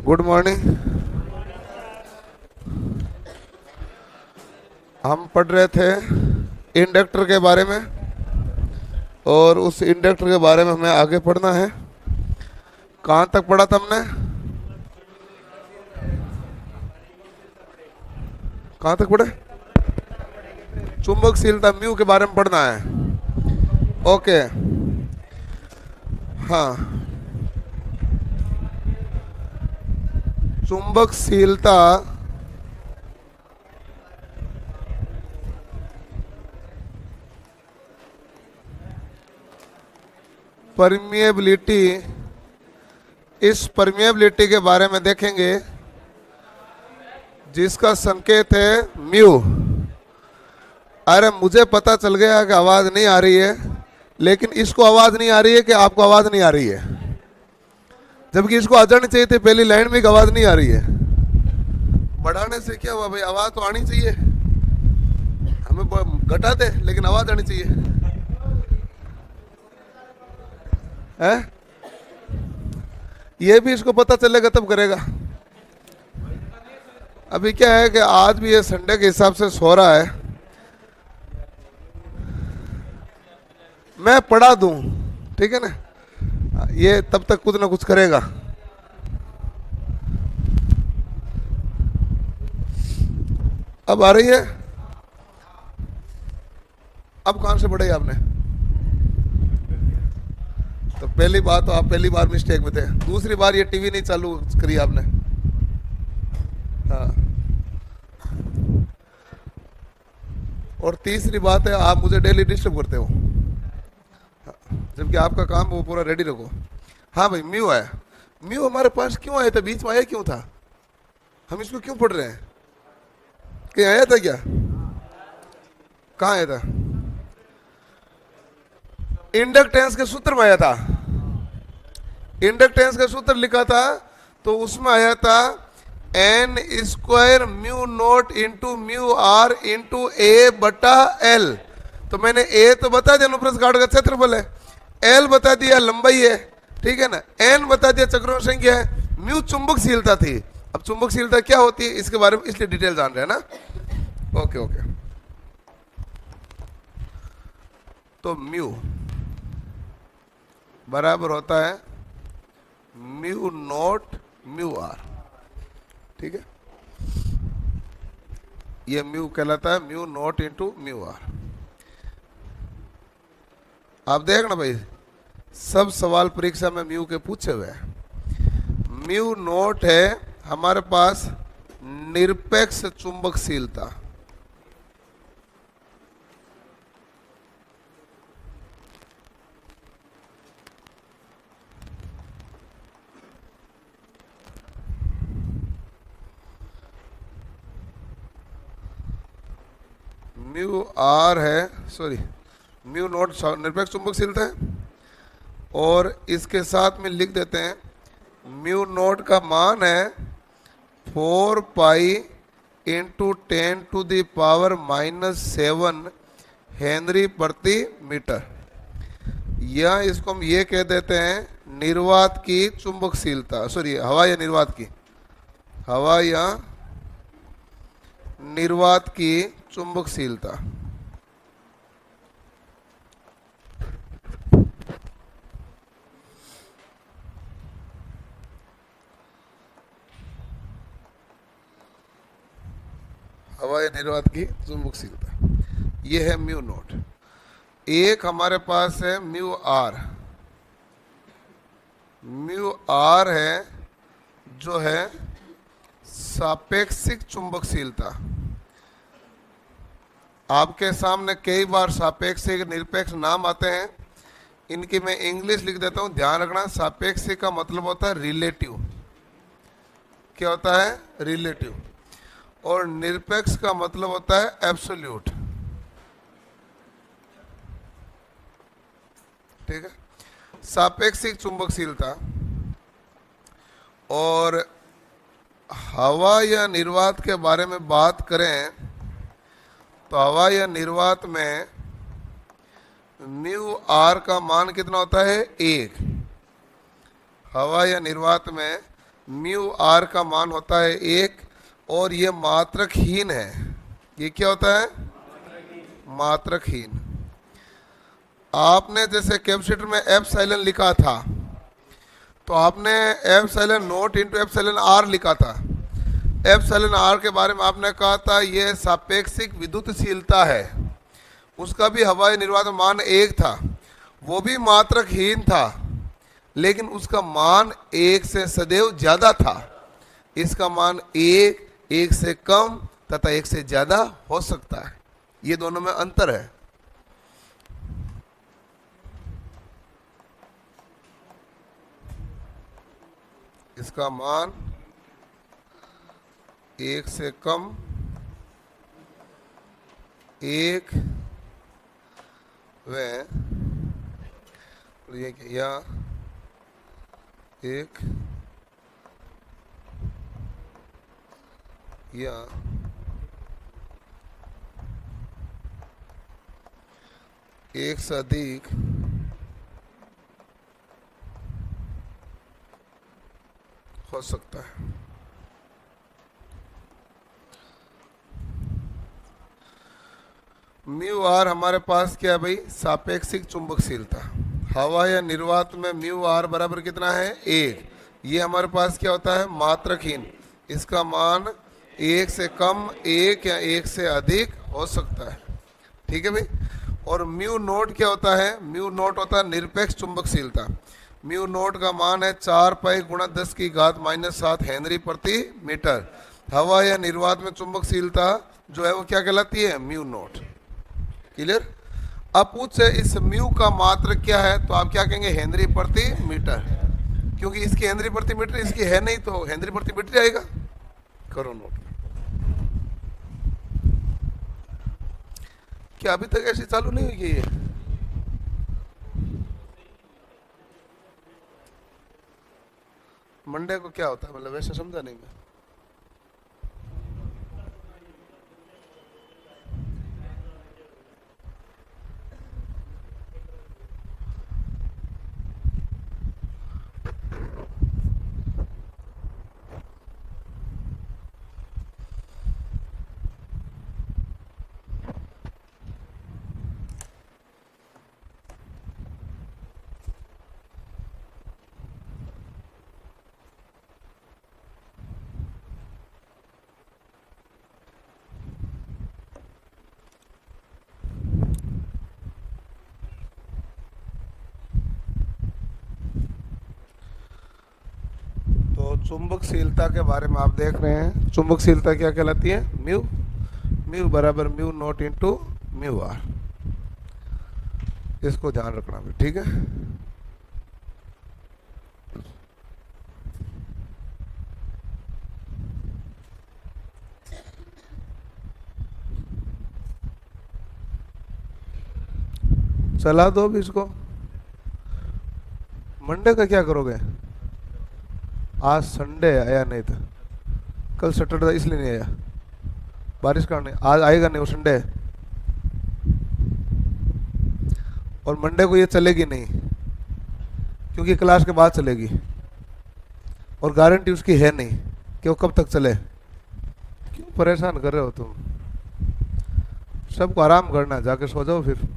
Good morning. हम पढ़ रहे थे इंडक्टर के बारे में और उस इंडक्टर के बारे में हमें आगे पढ़ना है। कहाँ तक पढ़ा था हमने? कहाँ तक पढ़े? चुंबकशीलता म्यू के बारे में पढ़ना है। ओके, हाँ। चुंबकशीलता परमिएबिलिटी, इस परमिएबिलिटी के बारे में देखेंगे जिसका संकेत है म्यू। अरे मुझे पता चल गया कि आवाज नहीं आ रही है, लेकिन इसको आवाज नहीं आ रही है कि आपको आवाज नहीं आ रही है, जबकि इसको आ जानी चाहिए थी। पहली लाइन में आवाज नहीं आ रही है। बढ़ाने से क्या हुआ भाई? आवाज तो आनी चाहिए। हमें घटा दे लेकिन आवाज आनी चाहिए है? ये भी इसको पता चलेगा तब करेगा। अभी क्या है कि आज भी ये संडे के हिसाब से सो रहा है। मैं पढ़ा दूं, ठीक है ना? ये तब तक कुछ ना कुछ करेगा। अब आ रही है? अब कहां से पढ़े आपने? तो पहली बात तो आप पहली बार मिस्टेक में थे। दूसरी बार ये टीवी नहीं चालू करी आपने। हाँ। और तीसरी बात है, आप मुझे डेली डिस्टर्ब करते हो, जबकि आपका काम वो पूरा रेडी रखो। हाँ भाई, म्यू आया। म्यू हमारे पास क्यों आया था? बीच में आया क्यों था? हम इसको क्यों पढ़ रहे हैं? कहीं आया था क्या? कहाँ आया था? इंडक्टेंस के सूत्र में आया था। इंडक्टेंस का सूत्र लिखा था तो उसमें आया था N square mu naught into mu r into A बटा एल। तो मैंने ए तो बता दिया अनुप्रस्थ काट का क्षेत्रफल है, एल बता दिया लंबाई है, ठीक है ना, एन बता दिया चक्रों की संख्या है, म्यू चुंबकशीलता थी। अब चुंबकशीलता क्या होती है इसके बारे में इसलिए डिटेल जान रहे हैं ना? Okay okay. तो म्यू बराबर होता है म्यू नोट म्यू आर, ठीक है? ये म्यू कहलाता है mu naught into mu R. आप देखना भाई, सब सवाल परीक्षा में म्यू के पूछे हुए हैं। म्यू नोट है हमारे पास निरपेक्ष चुंबकशीलता। म्यू आर है, सॉरी, म्यू नॉट निरपेक्ष चुंबकशीलता है। और इसके साथ में लिख देते हैं म्यू नॉट का मान है 4 पाई इंटू 10⁻⁻7 हेनरी प्रति मीटर। या इसको हम ये कह देते हैं निर्वात की चुंबकशीलता, सॉरी हवा या निर्वात की, हवा या निर्वात की चुंबकशीलता। हवा या निर्वात की चुंबकशीलता ये है म्यू नोट। एक हमारे पास है म्यू आर। म्यू आर है जो है सापेक्षिक चुंबकशीलता। आपके सामने कई बार सापेक्षिक निरपेक्ष नाम आते हैं, इनकी मैं इंग्लिश लिख देता हूं, ध्यान रखना। सापेक्षिक का मतलब होता है रिलेटिव। क्या होता है? रिलेटिव। और निरपेक्ष का मतलब होता है एब्सोल्यूट, ठीक है? सापेक्षिक चुंबकशीलता। और हवा या निर्वात के बारे में बात करें तो हवा या निर्वात में म्यू आर का मान कितना होता है? 1। हवा या निर्वात में म्यू आर का मान होता है 1 और ये मात्रकहीन है। ये क्या होता है? मात्रकहीन। आपने जैसे कैपेसिटर में एप्सिलॉन लिखा था तो आपने epsilon naught into epsilon R लिखा था। एप्सिलॉन आर के बारे में आपने कहा था ये सापेक्षिक विद्युतशीलता है। उसका भी हवाई निर्वात मान 1 था, वो भी मात्रकहीन था, लेकिन उसका मान 1 से सदैव ज्यादा था। इसका मान 1 से कम तथा 1 से ज्यादा हो सकता है। ये दोनों में अंतर है। इसका मान 1 से कम, 1 व या 1 या 1 से अधिक हो सकता है। म्यू आर हमारे पास क्या है भाई? सापेक्षिक चुंबकशीलता। हवा या निर्वात में म्यू आर बराबर कितना है? 1। ये हमारे पास क्या होता है? मात्रकहीन। इसका मान 1 से कम, 1 या 1 से अधिक हो सकता है। ठीक है भाई। और म्यू नोट क्या होता है? म्यू नोट होता है निरपेक्ष चुंबकशीलता। म्यू नोट का मान है 4 पाई गुणा 10 की घात -7 हेनरी प्रति मीटर। हवा या निर्वात में चुंबकशीलता जो है वो क्या कहलाती है? Mu note. क्लियर? अब पूछ से इस म्यू का मात्रक क्या है, तो आप क्या कहेंगे? हेनरी प्रति मीटर। क्योंकि इसकी हेनरी प्रति मीटर इसकी है नहीं, तो हेनरी प्रति मीटर आएगा। करो नोट। क्या अभी तक ऐसी चालू नहीं हुई है? मंडे को क्या होता है, मतलब वैसे समझा नहीं मैं। चुंबकशीलता के बारे में आप देख रहे हैं। चुंबकशीलता क्या कहलाती है? म्यू। म्यू बराबर mu naught into mu R. इसको ध्यान रखना भी, ठीक है। चला दो अभी इसको। मंडे का क्या करोगे? आज संडे आया नहीं था, कल सैटरडे इसलिए नहीं आया, बारिश का नहीं। आज आएगा नहीं, वो संडे है। और मंडे को ये चलेगी नहीं, क्योंकि क्लास के बाद चलेगी और गारंटी उसकी है नहीं कि वो कब तक चले। क्यों परेशान कर रहे हो तुम? सबको आराम करना, जाके सो जाओ फिर।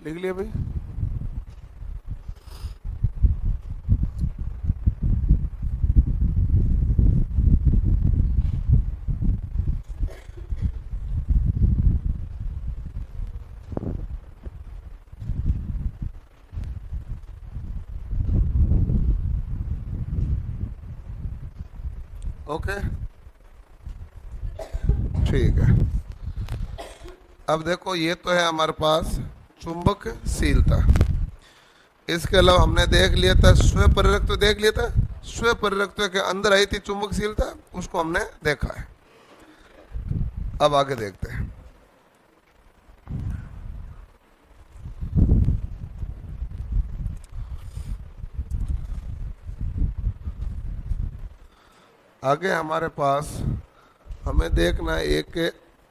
लिख लिया भाई। ओके, ठीक है। अब देखो, ये तो है हमारे पास चुंबकशीलता। इसके अलावा हमने देख लिया था स्व परिरक्त्व, देख लिया था स्व परिरक्त्व के अंदर आई थी चुंबकशीलता, उसको हमने देखा है। अब आगे देखते हैं। आगे हमारे पास हमें देखना है एक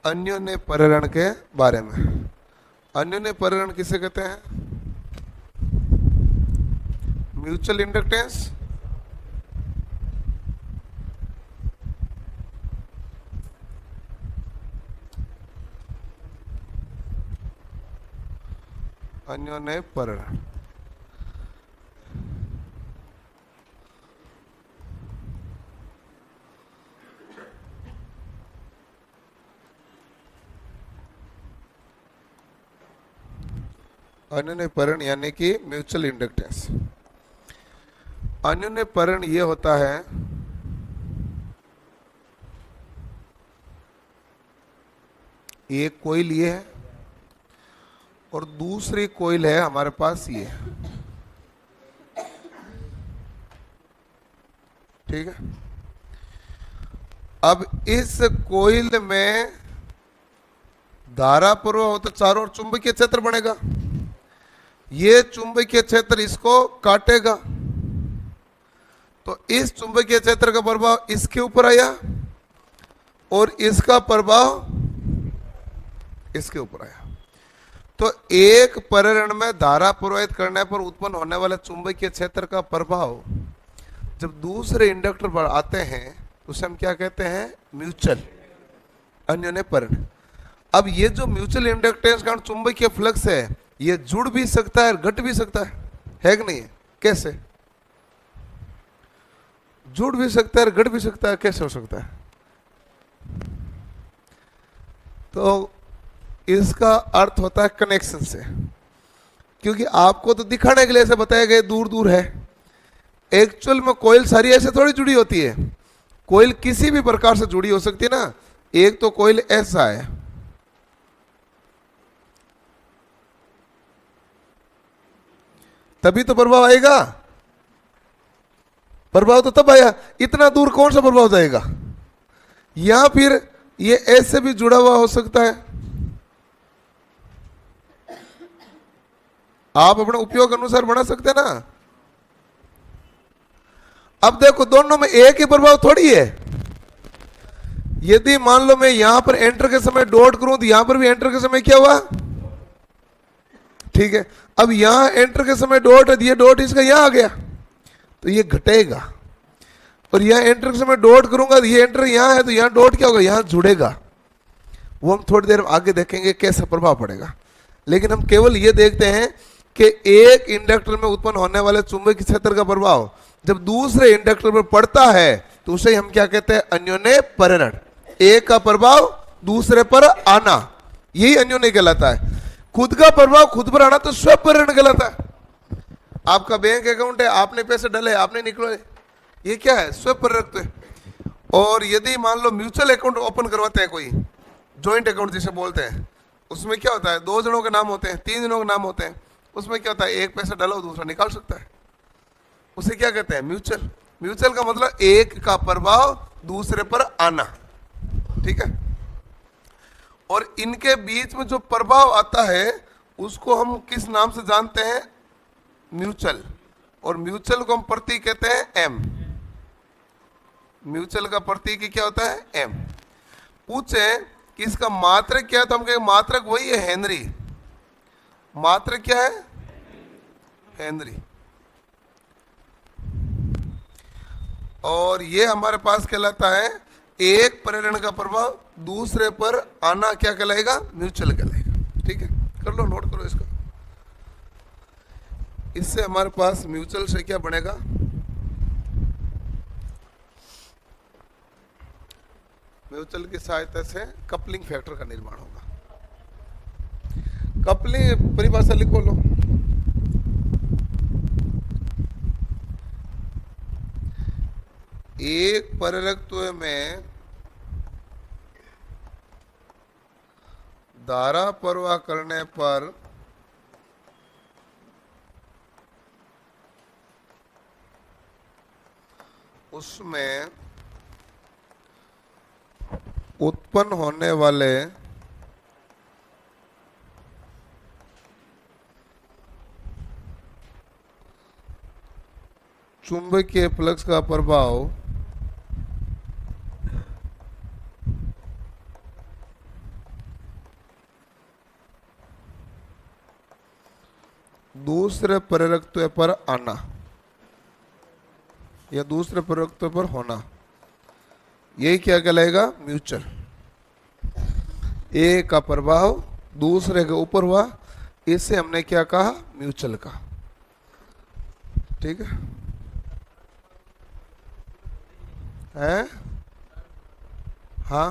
अन्योन्य परिरण के बारे में। अन्योन्य परिरण किसे कहते हैं? म्यूचुअल इंडक्टेंस, अन्योन्य परिरण। अन्योन्य परिण यानी कि म्यूचुअल इंडक्टेंस। अन्योन्य परिण ये होता है एक कोइल ये है और दूसरी कोइल है हमारे पास ये, ठीक है। अब इस कोइल में धारा प्रवाह हो तो चारों ओर चुंबकीय क्षेत्र बनेगा। ये चुंबकीय क्षेत्र इसको काटेगा, तो इस चुंबकीय क्षेत्र का प्रभाव इसके ऊपर आया और इसका प्रभाव इसके ऊपर आया। तो एक परिरण में धारा प्रवाहित करने पर उत्पन्न होने वाले चुंबकीय क्षेत्र का प्रभाव जब दूसरे इंडक्टर पर आते हैं तो उसे हम क्या कहते हैं? म्यूचुअल, अन्योन्य परिण। अब ये जो म्यूचुअल इंडक्टेंस का चुंबकीय फ्लक्स है, ये जुड़ भी सकता है, घट भी सकता है कि नहीं है? कैसे जुड़ भी सकता है, घट भी सकता है, कैसे हो सकता है? तो इसका अर्थ होता है कनेक्शन से, क्योंकि आपको तो दिखाने के लिए ऐसे बताया गया दूर दूर है। एक्चुअल में कोयल सारी ऐसे थोड़ी जुड़ी होती है, कोयल किसी भी प्रकार से जुड़ी हो सकती है ना। एक तो कोयल ऐसा है, तभी तो प्रभाव आएगा। प्रभाव तो तब आया, इतना दूर कौन सा प्रभाव जाएगा? या फिर ये ऐसे भी जुड़ा हुआ हो सकता है। आप अपने उपयोग अनुसार बना सकते हैं ना। अब देखो, दोनों में एक ही प्रभाव थोड़ी है। यदि मान लो मैं यहां पर एंटर के समय डॉट करूं तो यहां पर भी एंटर के समय क्या हुआ? ठीक है। अब यहां एंटर के समय डॉट है, ये डॉट इसका यहां आ गया तो ये घटेगा, और यहां एंटर के समय डॉट करूंगा तो ये एंटर यहां है तो यहां डॉट क्या होगा? यहां जुड़ेगा। वो हम थोड़ी देर आगे देखेंगे कैसा प्रभाव पड़ेगा। लेकिन हम केवल ये देखते हैं कि एक इंडक्टर में उत्पन्न होने वाले चुंबकीय क्षेत्र का प्रभाव जब दूसरे इंडक्टर पर पड़ता है तो उसे हम क्या कहते हैं? अन्योन्य परिण। एक का प्रभाव दूसरे पर आना, यही अन्योन्य कहलाता है। खुद का प्रभाव खुद पर आना तो स्वपरिण कहलाता है। आपका बैंक अकाउंट है, आपने पैसे डाले, आपने निकले, ये क्या है? स्वपरिरक्त है। और यदि मान लो म्यूचुअल अकाउंट ओपन करवाते हैं, कोई ज्वाइंट अकाउंट जिसे बोलते हैं, उसमें क्या होता है? 2 जनों के नाम होते हैं, 3 जनों के नाम होते हैं। उसमें क्या होता है? एक पैसा डालो दूसरा निकाल सकता है, उसे क्या कहते हैं? म्यूचुअल। म्यूचुअल का मतलब एक का प्रभाव दूसरे पर आना, ठीक है। और इनके बीच में जो प्रभाव आता है उसको हम किस नाम से जानते हैं? म्यूचुअल। और म्यूचुअल को हम प्रतीक कहते हैं एम। म्यूचुअल का प्रतीक क्या होता है? एम। पूछे कि इसका मात्रक क्या है तो हम कहेंगे मात्रक वही है, हेनरी। मात्रक क्या है? हेनरी। और ये हमारे पास कहलाता है एक परिण का प्रभाव दूसरे पर आना क्या कहलाएगा? म्यूचुअल कहलाएगा। ठीक है, कर लो, नोट करो इसको। इससे हमारे पास म्यूचुअल से क्या बनेगा, म्यूचुअल की सहायता से कपलिंग फैक्टर का निर्माण होगा। कपलिंग परिभाषा लिखो लो। एक प्रेरकत्व में धारा प्रवाह करने पर उसमें उत्पन्न होने वाले चुंबकीय फ्लक्स का प्रभाव दूसरे प्रेरकत्व पर आना या दूसरे प्रेरकत्व पर होना, यही क्या कहलाएगा, म्यूचुअल। एक का प्रभाव दूसरे के ऊपर हुआ, इसे हमने क्या कहा, म्यूचुअल का। ठीक है? हाँ,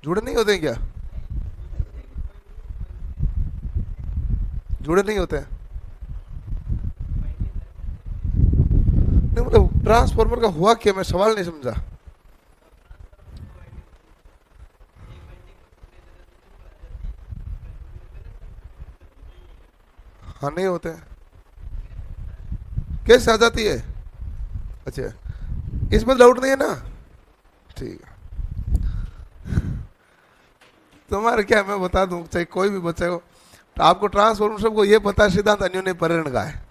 जुड़े नहीं होते क्या, जुड़े नहीं होते हैं? नहीं, मतलब ट्रांसफॉर्मर का हुआ क्या, मैं सवाल नहीं समझा। हाँ, नहीं होते हैं। कैसे आ जाती है? अच्छा, इसमें डाउट नहीं है ना? ठीक है। तुम्हारे क्या, मैं बता दूं, चाहे कोई भी बच्चा हो, तो आपको ट्रांसफॉर्मर सबको ये पता है सिद्धांत अन्योन्य प्रेरण का है।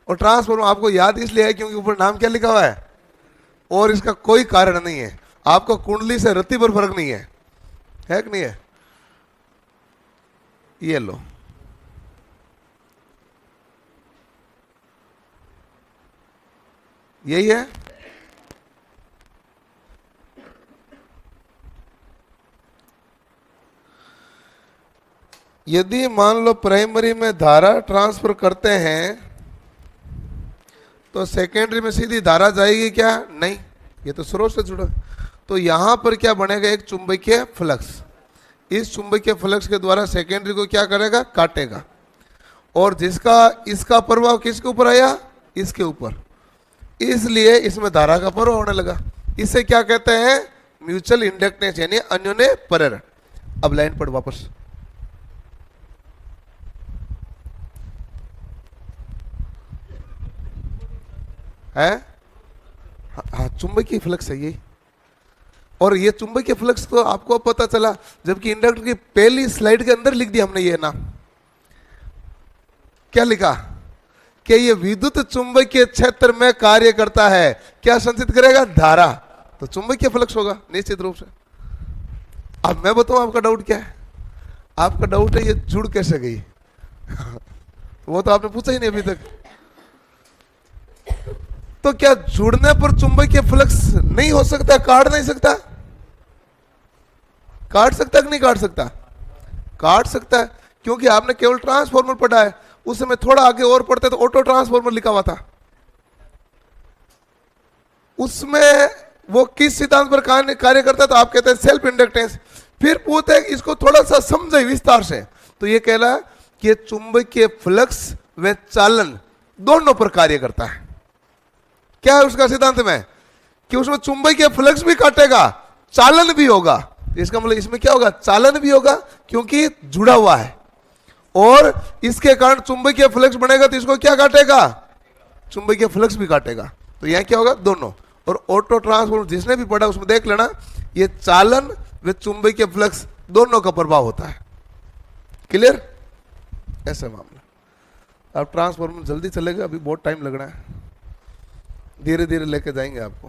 और ट्रांसफॉर्मर आपको याद इसलिए है क्योंकि ऊपर नाम क्या लिखा हुआ है, और इसका कोई कारण नहीं है। आपको कुंडली से रत्ती पर फर्क नहीं है कि नहीं है? ये लो, यही है। यदि मान लो प्राइमरी में धारा ट्रांसफर करते हैं तो सेकेंडरी में सीधी धारा जाएगी क्या? नहीं, ये तो स्रोत से जुड़ा। तो यहां पर क्या बनेगा, एक चुंबकीय फ्लक्स। इस चुंबकीय फ्लक्स के द्वारा सेकेंडरी को क्या करेगा, काटेगा। और जिसका इसका प्रभाव किसके ऊपर आया, इसके ऊपर, इसलिए इसमें धारा का प्रभाव होने लगा। इसे क्या कहते हैं, म्यूचुअल इंडक्टेंस, यानी अन्योन्य प्रेरण। अब लाइन पढ़ वापस। है? हाँ, चुंबकीय फ्लक्स है ये। और ये चुंबकीय फ्लक्स तो आपको पता चला जबकि इंडक्टर की पहली स्लाइड के अंदर लिख दिया हमने ये नाम। क्या लिखा कि ये विद्युत चुंबकीय क्षेत्र में कार्य करता है, क्या संचित करेगा, धारा। तो चुंबकीय फ्लक्स होगा निश्चित रूप से। अब मैं बताऊं आपका डाउट क्या है। आपका डाउट है ये जुड़ कैसे गई। वो तो आपने पूछा ही नहीं अभी तक। तो क्या जुड़ने पर चुंबकीय फ्लक्स नहीं हो सकता, काट नहीं सकता? काट सकता कि नहीं काट सकता? काट सकता है, क्योंकि आपने केवल ट्रांसफॉर्मर पढ़ा है। उस समय थोड़ा आगे और पढ़ते तो ऑटो ट्रांसफॉर्मर लिखा हुआ था। उसमें वो किस सिद्धांत पर कार्य करता है, तो आप कहते हैं सेल्फ इंडक्टेंस। फिर पूछते हैं इसको थोड़ा सा समझे विस्तार से, तो ये कहला कि चुंबकीय फ्लक्स व चालन दोनों पर कार्य करता है। क्या है उसका सिद्धांत में, कि उसमें चुंबकीय फ्लक्स भी काटेगा, चालन भी होगा। इसका मतलब इसमें क्या होगा, चालन भी होगा, क्योंकि जुड़ा हुआ है। और इसके कारण चुंबकीय फ्लक्स बनेगा, तो इसको क्या काटेगा, चुंबकीय फ्लक्स भी काटेगा। तो यहां क्या होगा, दोनों। और ऑटो ट्रांसफॉर्मर जिसने भी पढ़ा उसमें देख लेना, ये चालन व चुंबकीय फ्लक्स दोनों का प्रभाव होता है। क्लियर? ऐसा मामला। अब ट्रांसफॉर्मर जल्दी चलेगा, अभी बहुत टाइम लगना है, धीरे धीरे लेके जाएंगे आपको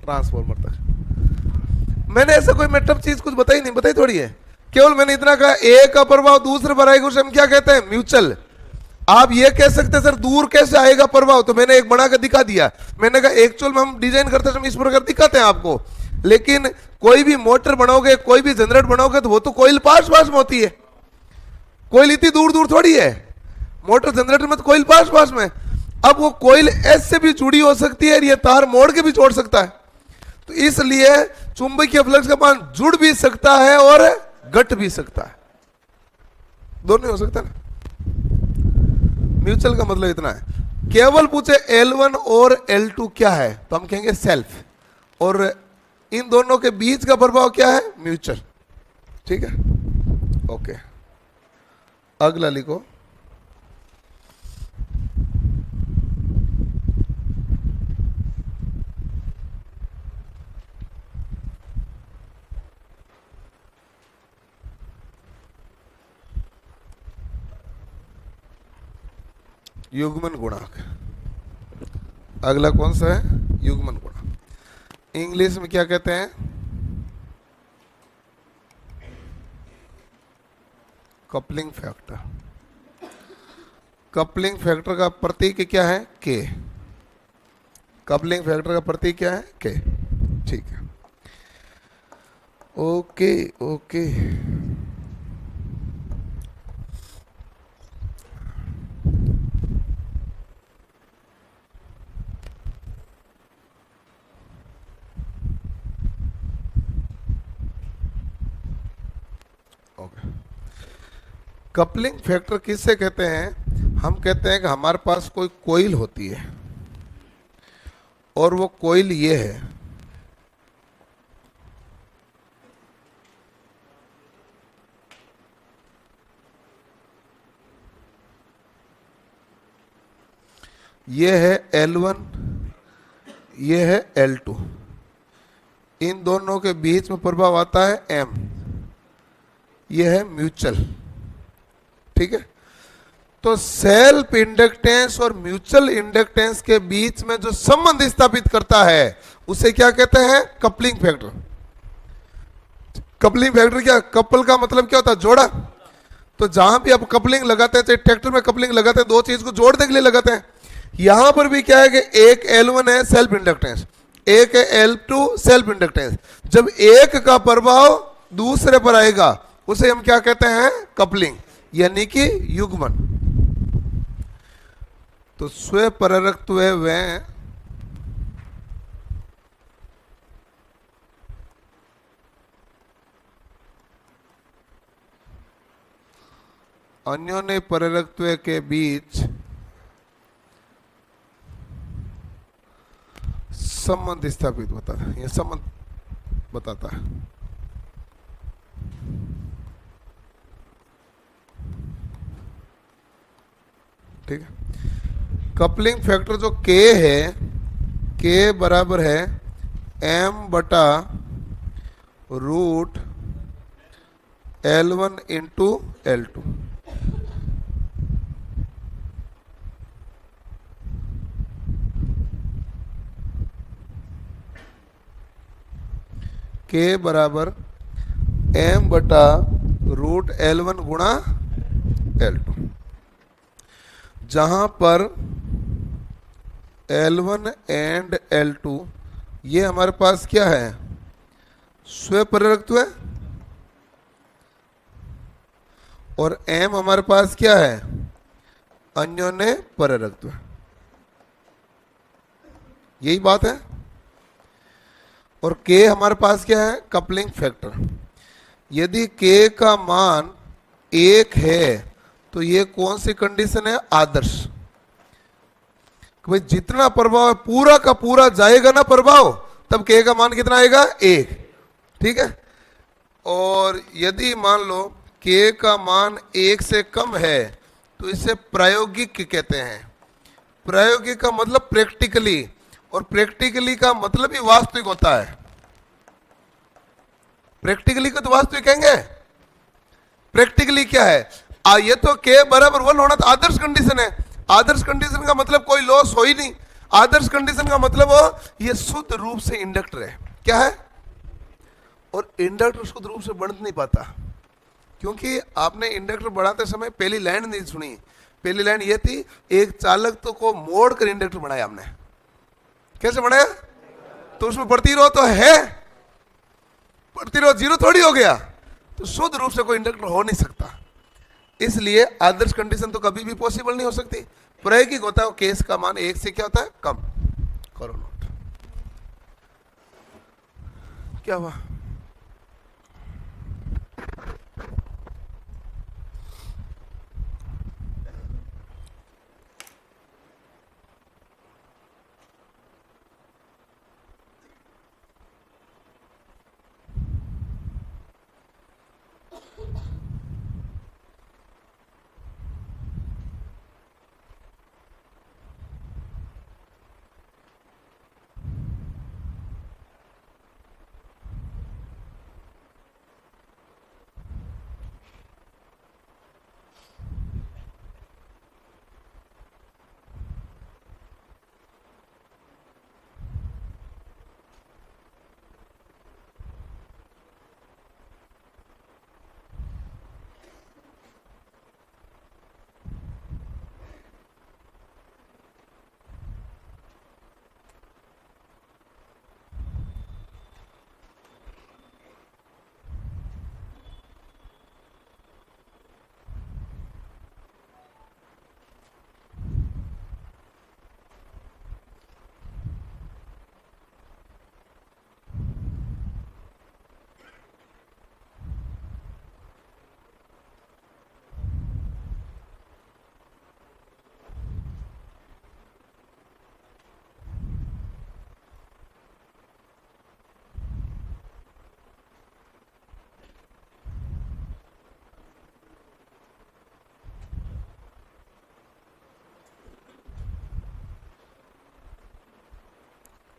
ट्रांसफॉर्मर तक। मैंने ऐसा कोई मैटर चीज कुछ बताई नहीं, बताई थोड़ी है, केवल मैंने इतना कहा एक का प्रभाव दूसरे पर आएगा, उसे हम क्या कहते हैं, म्यूचुअल। आप ये कह सकते हैं सर दूर कैसे आएगा प्रभाव, तो मैंने एक बना कर दिखा दिया। मैंने कहा एक्चुअल में हम डिजाइन करते समय इस प्रकार दिखाते हैं आपको, लेकिन कोई भी मोटर बनाओगे, कोई भी जनरेटर बनाओगे, तो वो तो कोयल पास में होती है। कोयल इतनी दूर दूर थोड़ी है, मोटर जनरेटर में तो कोयल पास पास में। अब वो कोयल एस से भी जुड़ी हो सकती है, ये तार मोड़ के भी छोड़ सकता है। तो इसलिए चुंबकीय फ्लक्स का मान जुड़ भी सकता है और घट भी सकता है, दोनों हो सकता है ना। म्यूचुअल का मतलब इतना है। केवल पूछे L1 और L2 क्या है, तो हम कहेंगे सेल्फ, और इन दोनों के बीच का प्रभाव क्या है, म्यूचुअल। ठीक है, ओके। अगला लिखो, युग्मन गुणांक। अगला कौन सा है, युग्मन गुणांक। इंग्लिश में क्या कहते हैं, कपलिंग फैक्टर। कपलिंग फैक्टर का प्रतीक क्या है, के। कपलिंग फैक्टर का प्रतीक क्या है, के। ठीक है, ओके ओके। कपलिंग फैक्टर किससे कहते हैं, हम कहते हैं कि हमारे पास कोई कोइल होती है और वो कोइल ये है, ये है L1, ये है L2, इन दोनों के बीच में प्रभाव आता है M, ये है म्यूचुअल। ठीक है, तो सेल्फ इंडक्टेंस और म्यूचुअल इंडक्टेंस के बीच में जो संबंध स्थापित करता है उसे क्या कहते हैं, कपलिंग फैक्टर। कपलिंग फैक्टर क्या, कपल का मतलब क्या होता है, जोड़ा। तो जहां भी आप कपलिंग लगाते हैं, चाहे ट्रैक्टर में कपलिंग लगाते हैं, दो चीज को जोड़ने के लिए लगाते हैं। यहां पर भी क्या है कि एक L1 है सेल्फ इंडक्टेंस, एक है L2 सेल्फ इंडक्टेंस। जब एक का प्रभाव दूसरे पर आएगा उसे हम क्या कहते हैं, कपलिंग, यानी कि युग्मन। तो स्वपररक्त्व व अन्योन्य पररक्त्व के बीच संबंध स्थापित होता है, यह संबंध बताता है। ठीक है, कपलिंग फैक्टर जो K है, K बराबर है M बटा root L1 into L2। K बराबर M बटा रूट L1 गुणा L2, जहां पर L1 एंड L2 ये हमारे पास क्या है, स्वपररक्त्व है, और M हमारे पास क्या है, अन्योन्य पररक्त्व। यही बात है। और K हमारे पास क्या है, कपलिंग फैक्टर। यदि K का मान 1 है तो ये कौन सी कंडीशन है, आदर्श। भाई जितना प्रभाव है पूरा का पूरा जाएगा ना प्रभाव, तब K का मान कितना आएगा, 1। ठीक है, और यदि मान लो K का मान 1 से कम है तो इसे प्रायोगिक कहते हैं। प्रायोगिक का मतलब प्रैक्टिकली, और प्रैक्टिकली का मतलब ही वास्तविक होता है। प्रैक्टिकली को तो वास्तविक कहेंगे। प्रैक्टिकली क्या है, ये तो K बराबर 1 होना तो आदर्श कंडीशन है। आदर्श कंडीशन का मतलब कोई लॉस हो ही नहीं। आदर्श कंडीशन का मतलब ये शुद्ध रूप से इंडक्टर है। क्या है, और इंडक्टर शुद्ध रूप से बढ़ नहीं पाता, क्योंकि आपने इंडक्टर बढ़ाते समय पहली लाइन नहीं सुनी। पहली लाइन ये थी, एक चालक तो को मोड़ कर इंडक्टर बनाया हमने। कैसे बनाया, तो उसमें प्रतिरोध तो है, प्रतिरोध 0 थोड़ी हो गया, तो शुद्ध रूप से कोई इंडक्टर हो नहीं सकता। इसलिए आदर्श कंडीशन तो कभी भी पॉसिबल नहीं हो सकती। प्रायोगिक होता है केस का मान एक से क्या होता है, कम। करो नोट। क्या हुआ?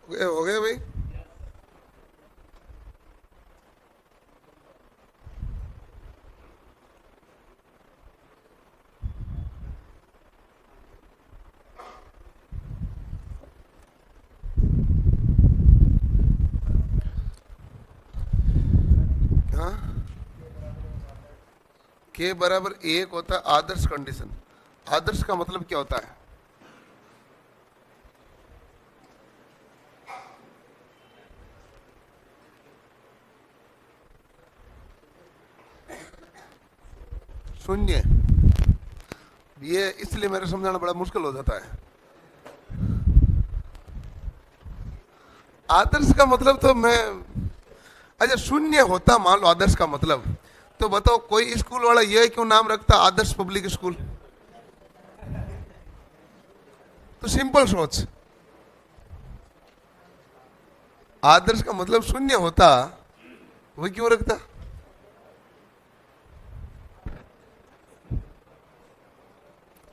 हो गए भाई? हाँ, के बराबर एक होता है आदर्श कंडीशन। आदर्श का मतलब क्या होता है? शून्य। ये इसलिए मेरे समझाना बड़ा मुश्किल हो जाता है। आदर्श का मतलब तो मैं, अच्छा शून्य होता मान लो आदर्श का मतलब, तो बताओ कोई स्कूल वाला ये क्यों नाम रखता आदर्श पब्लिक स्कूल? तो सिंपल सोच, आदर्श का मतलब शून्य होता, वो क्यों रखता?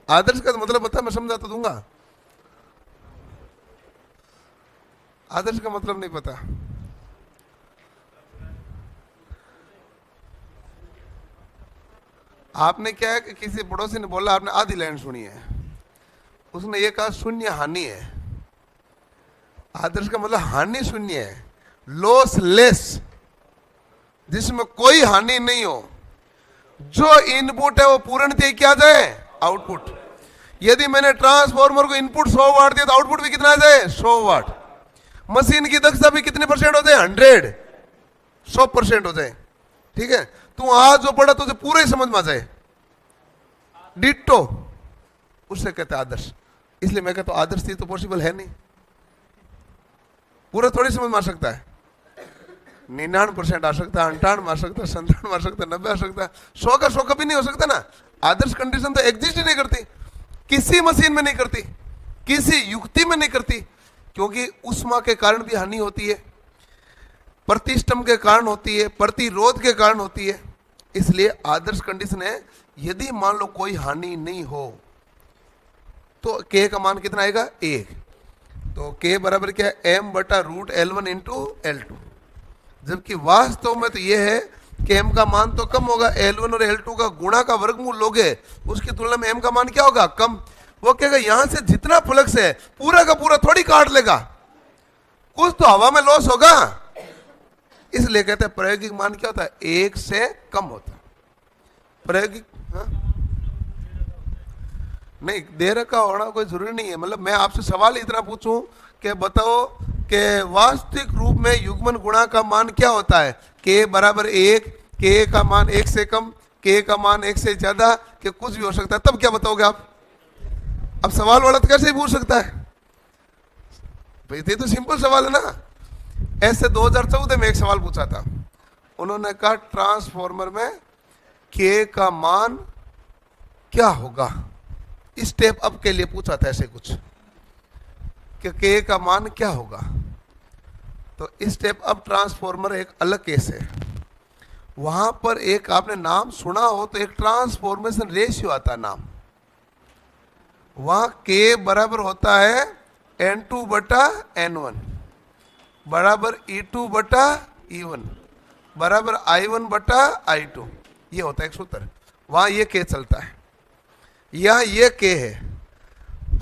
आदर्श का मतलब बता, मैं समझा तो दूंगा। आदर्श का मतलब नहीं पता? आपने क्या है कि किसी पड़ोसी ने बोला, आपने आधी लाइन सुनी है, उसने ये कहा शून्य हानि है। आदर्श का मतलब हानि शून्य है, लॉस लेस, जिसमें कोई हानि नहीं हो। जो इनपुट है वो पूर्णतः क्या जाए, आउटपुट। यदि मैंने ट्रांसफॉर्मर को इनपुट 100 वाट दिया तो आउटपुट भी कितना जाए, 100 वाट। मशीन की दक्षता भी कितने परसेंट हो जाए, 100% हो जाए। ठीक है, तू आज जो पढ़ा तुझे पूरे ही समझ में आ जाए, डिट्टो, उससे कहते हैं आदर्श। इसलिए मैं कहता हूं आदर्श तो पॉसिबल है नहीं, पूरा थोड़ी समझ में आ सकता है। 99% आ सकता है, 98 आ सकता है, 97 आ सकता है, 90 आ सकता है, 100 का 100 कभी नहीं हो सकता ना। आदर्श कंडीशन तो एग्जिस्ट ही नहीं करती, किसी मशीन में नहीं करती, किसी युक्ति में नहीं करती, क्योंकि उष्मा के कारण भी हानि होती है, प्रतिष्ठम के कारण होती है, प्रतिरोध के कारण होती है। इसलिए आदर्श कंडीशन है यदि मान लो कोई हानि नहीं हो तो के का मान कितना आएगा, 1। तो के बराबर क्या है, एम बटा रूट L1 इंटू L2। जबकि वास्तव में तो यह है कि एम का मान तो कम होगा, L1 और L2 का गुणा का वर्गमूल लोगे उसकी तुलना में एम का मान क्या होगा, कम। वो कहेगा यहां से जितना फ्लक्स है पूरा का पूरा थोड़ी काट लेगा, कुछ तो हवा में लॉस होगा। इसलिए कहते हैं प्रायोगिक मान क्या होता है, 1 से कम होता है प्रायोगिक। हाँ? नहीं, दे रखा होना कोई जरूरी नहीं है। मतलब मैं आपसे सवाल इतना पूछूं कि बताओ कि वास्तविक रूप में युग्मन गुणा का मान क्या होता है, के बराबर 1, के का मान 1 से कम, के का मान एक से ज्यादा कि कुछ भी हो सकता है, तब क्या बताओगे आप? अब सवाल वाला तो कैसे ही पूछ सकता है भाई, ये तो सिंपल सवाल है ना। ऐसे 2014 में एक सवाल पूछा था, उन्होंने कहा ट्रांसफॉर्मर में के का मान क्या होगा, स्टेप अप के लिए पूछा था ऐसे कुछ कि के का मान क्या होगा। तो स्टेप अप ट्रांसफॉर्मर एक अलग केस है, वहां पर एक आपने नाम सुना हो तो एक ट्रांसफॉर्मेशन रेशियो आता है नाम, वहां के बराबर होता है N2 बटा N1 बराबर E2 बटा E1 बराबर I1 बटा I2, ये होता है एक सूत्र, वहां ये के चलता है, यहां ये के है,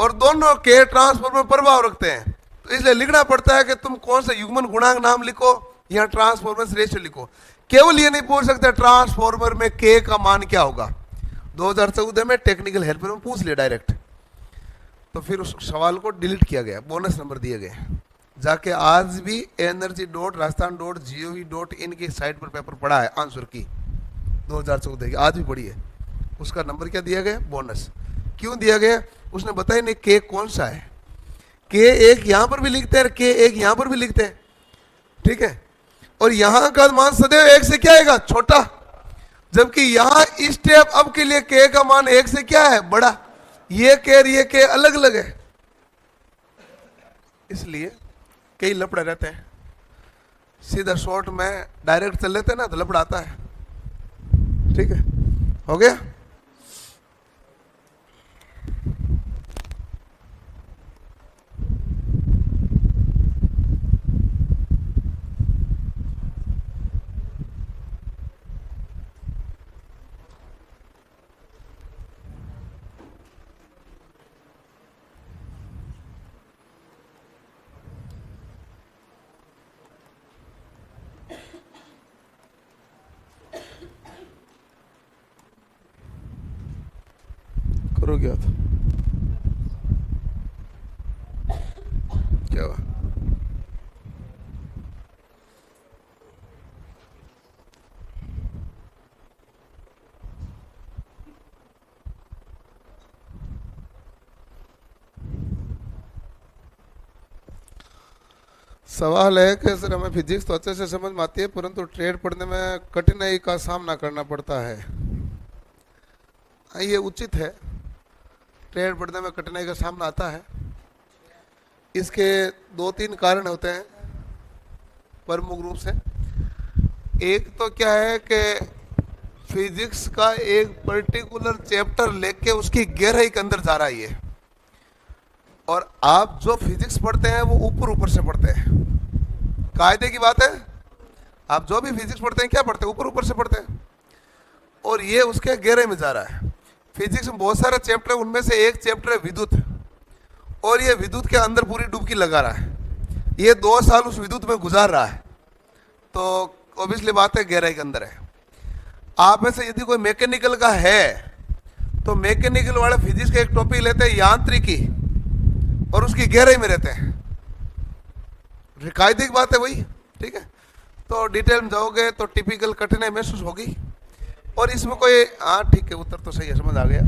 और दोनों के ट्रांसफॉर्मर में प्रभाव रखते हैं, तो इसलिए लिखना पड़ता है कि तुम कौन सा युग्मन गुणांक नाम लिखो या ट्रांसफॉर्मेशन रेशियो लिखो। केवल ये नहीं पूछ सकते ट्रांसफॉर्मर में के का मान क्या होगा, 2014 में टेक्निकल हेल्पर में पूछ लिया डायरेक्ट, तो फिर उस सवाल को डिलीट किया गया, बोनस नंबर दिए गए। जाके आज भी energy.rajasthan.gov.in की साइट पर पेपर पढ़ा है, आंसर की 2014 की आज भी पढ़ी है, उसका नंबर क्या दिया गया, बोनस। क्यों दिया गया, उसने बताया नहीं के कौन सा है, के एक यहां पर भी लिखते हैं, के एक यहां पर भी लिखते हैं, ठीक है, और यहां का मान सदैव एक से क्या आएगा, छोटा, जबकि यहां स्टेप अप के लिए के का मान एक से क्या है, बड़ा, ये के अलग अलग है, इसलिए कई लफड़े रहते हैं। सीधा शॉर्ट में डायरेक्ट चल लेते हैं ना तो लफड़ा आता है, ठीक है, हो गया। करो क्या था, क्या हुआ, सवाल है कि सर हमें फिजिक्स तो अच्छे से समझ में आती है परंतु ट्रेड पढ़ने में कठिनाई का सामना करना पड़ता है। ये उचित है, ट्रेड पढ़ने में कठिनाई का सामना आता है, इसके 2-3 कारण होते हैं प्रमुख रूप से। एक तो क्या है कि फिजिक्स का एक पर्टिकुलर चैप्टर लेके उसकी गहराई के अंदर जा रहा है ये, और आप जो फिजिक्स पढ़ते हैं वो ऊपर ऊपर से पढ़ते हैं, कायदे की बात है, आप जो भी फिजिक्स पढ़ते हैं क्या पढ़ते हैं, ऊपर ऊपर से पढ़ते हैं, और ये उसके गहरे में जा रहा है। फिजिक्स में बहुत सारे चैप्टर है, उनमें से एक चैप्टर है विद्युत, और ये विद्युत के अंदर पूरी डुबकी लगा रहा है, ये 2 साल उस विद्युत में गुजार रहा है, तो ऑब्वियसली बात है गहराई के अंदर है। आप में से यदि कोई मैकेनिकल का है तो मैकेनिकल वाले फिजिक्स का एक टॉपिक लेते हैं यांत्रिकी, और उसकी गहराई में रहते हैं, कायदे की बात है वही, ठीक है। तो डिटेल में जाओगे तो टिपिकल कठिनाई महसूस होगी, और इसमें कोई, हाँ ठीक है, उत्तर तो सही है, समझ आ गया,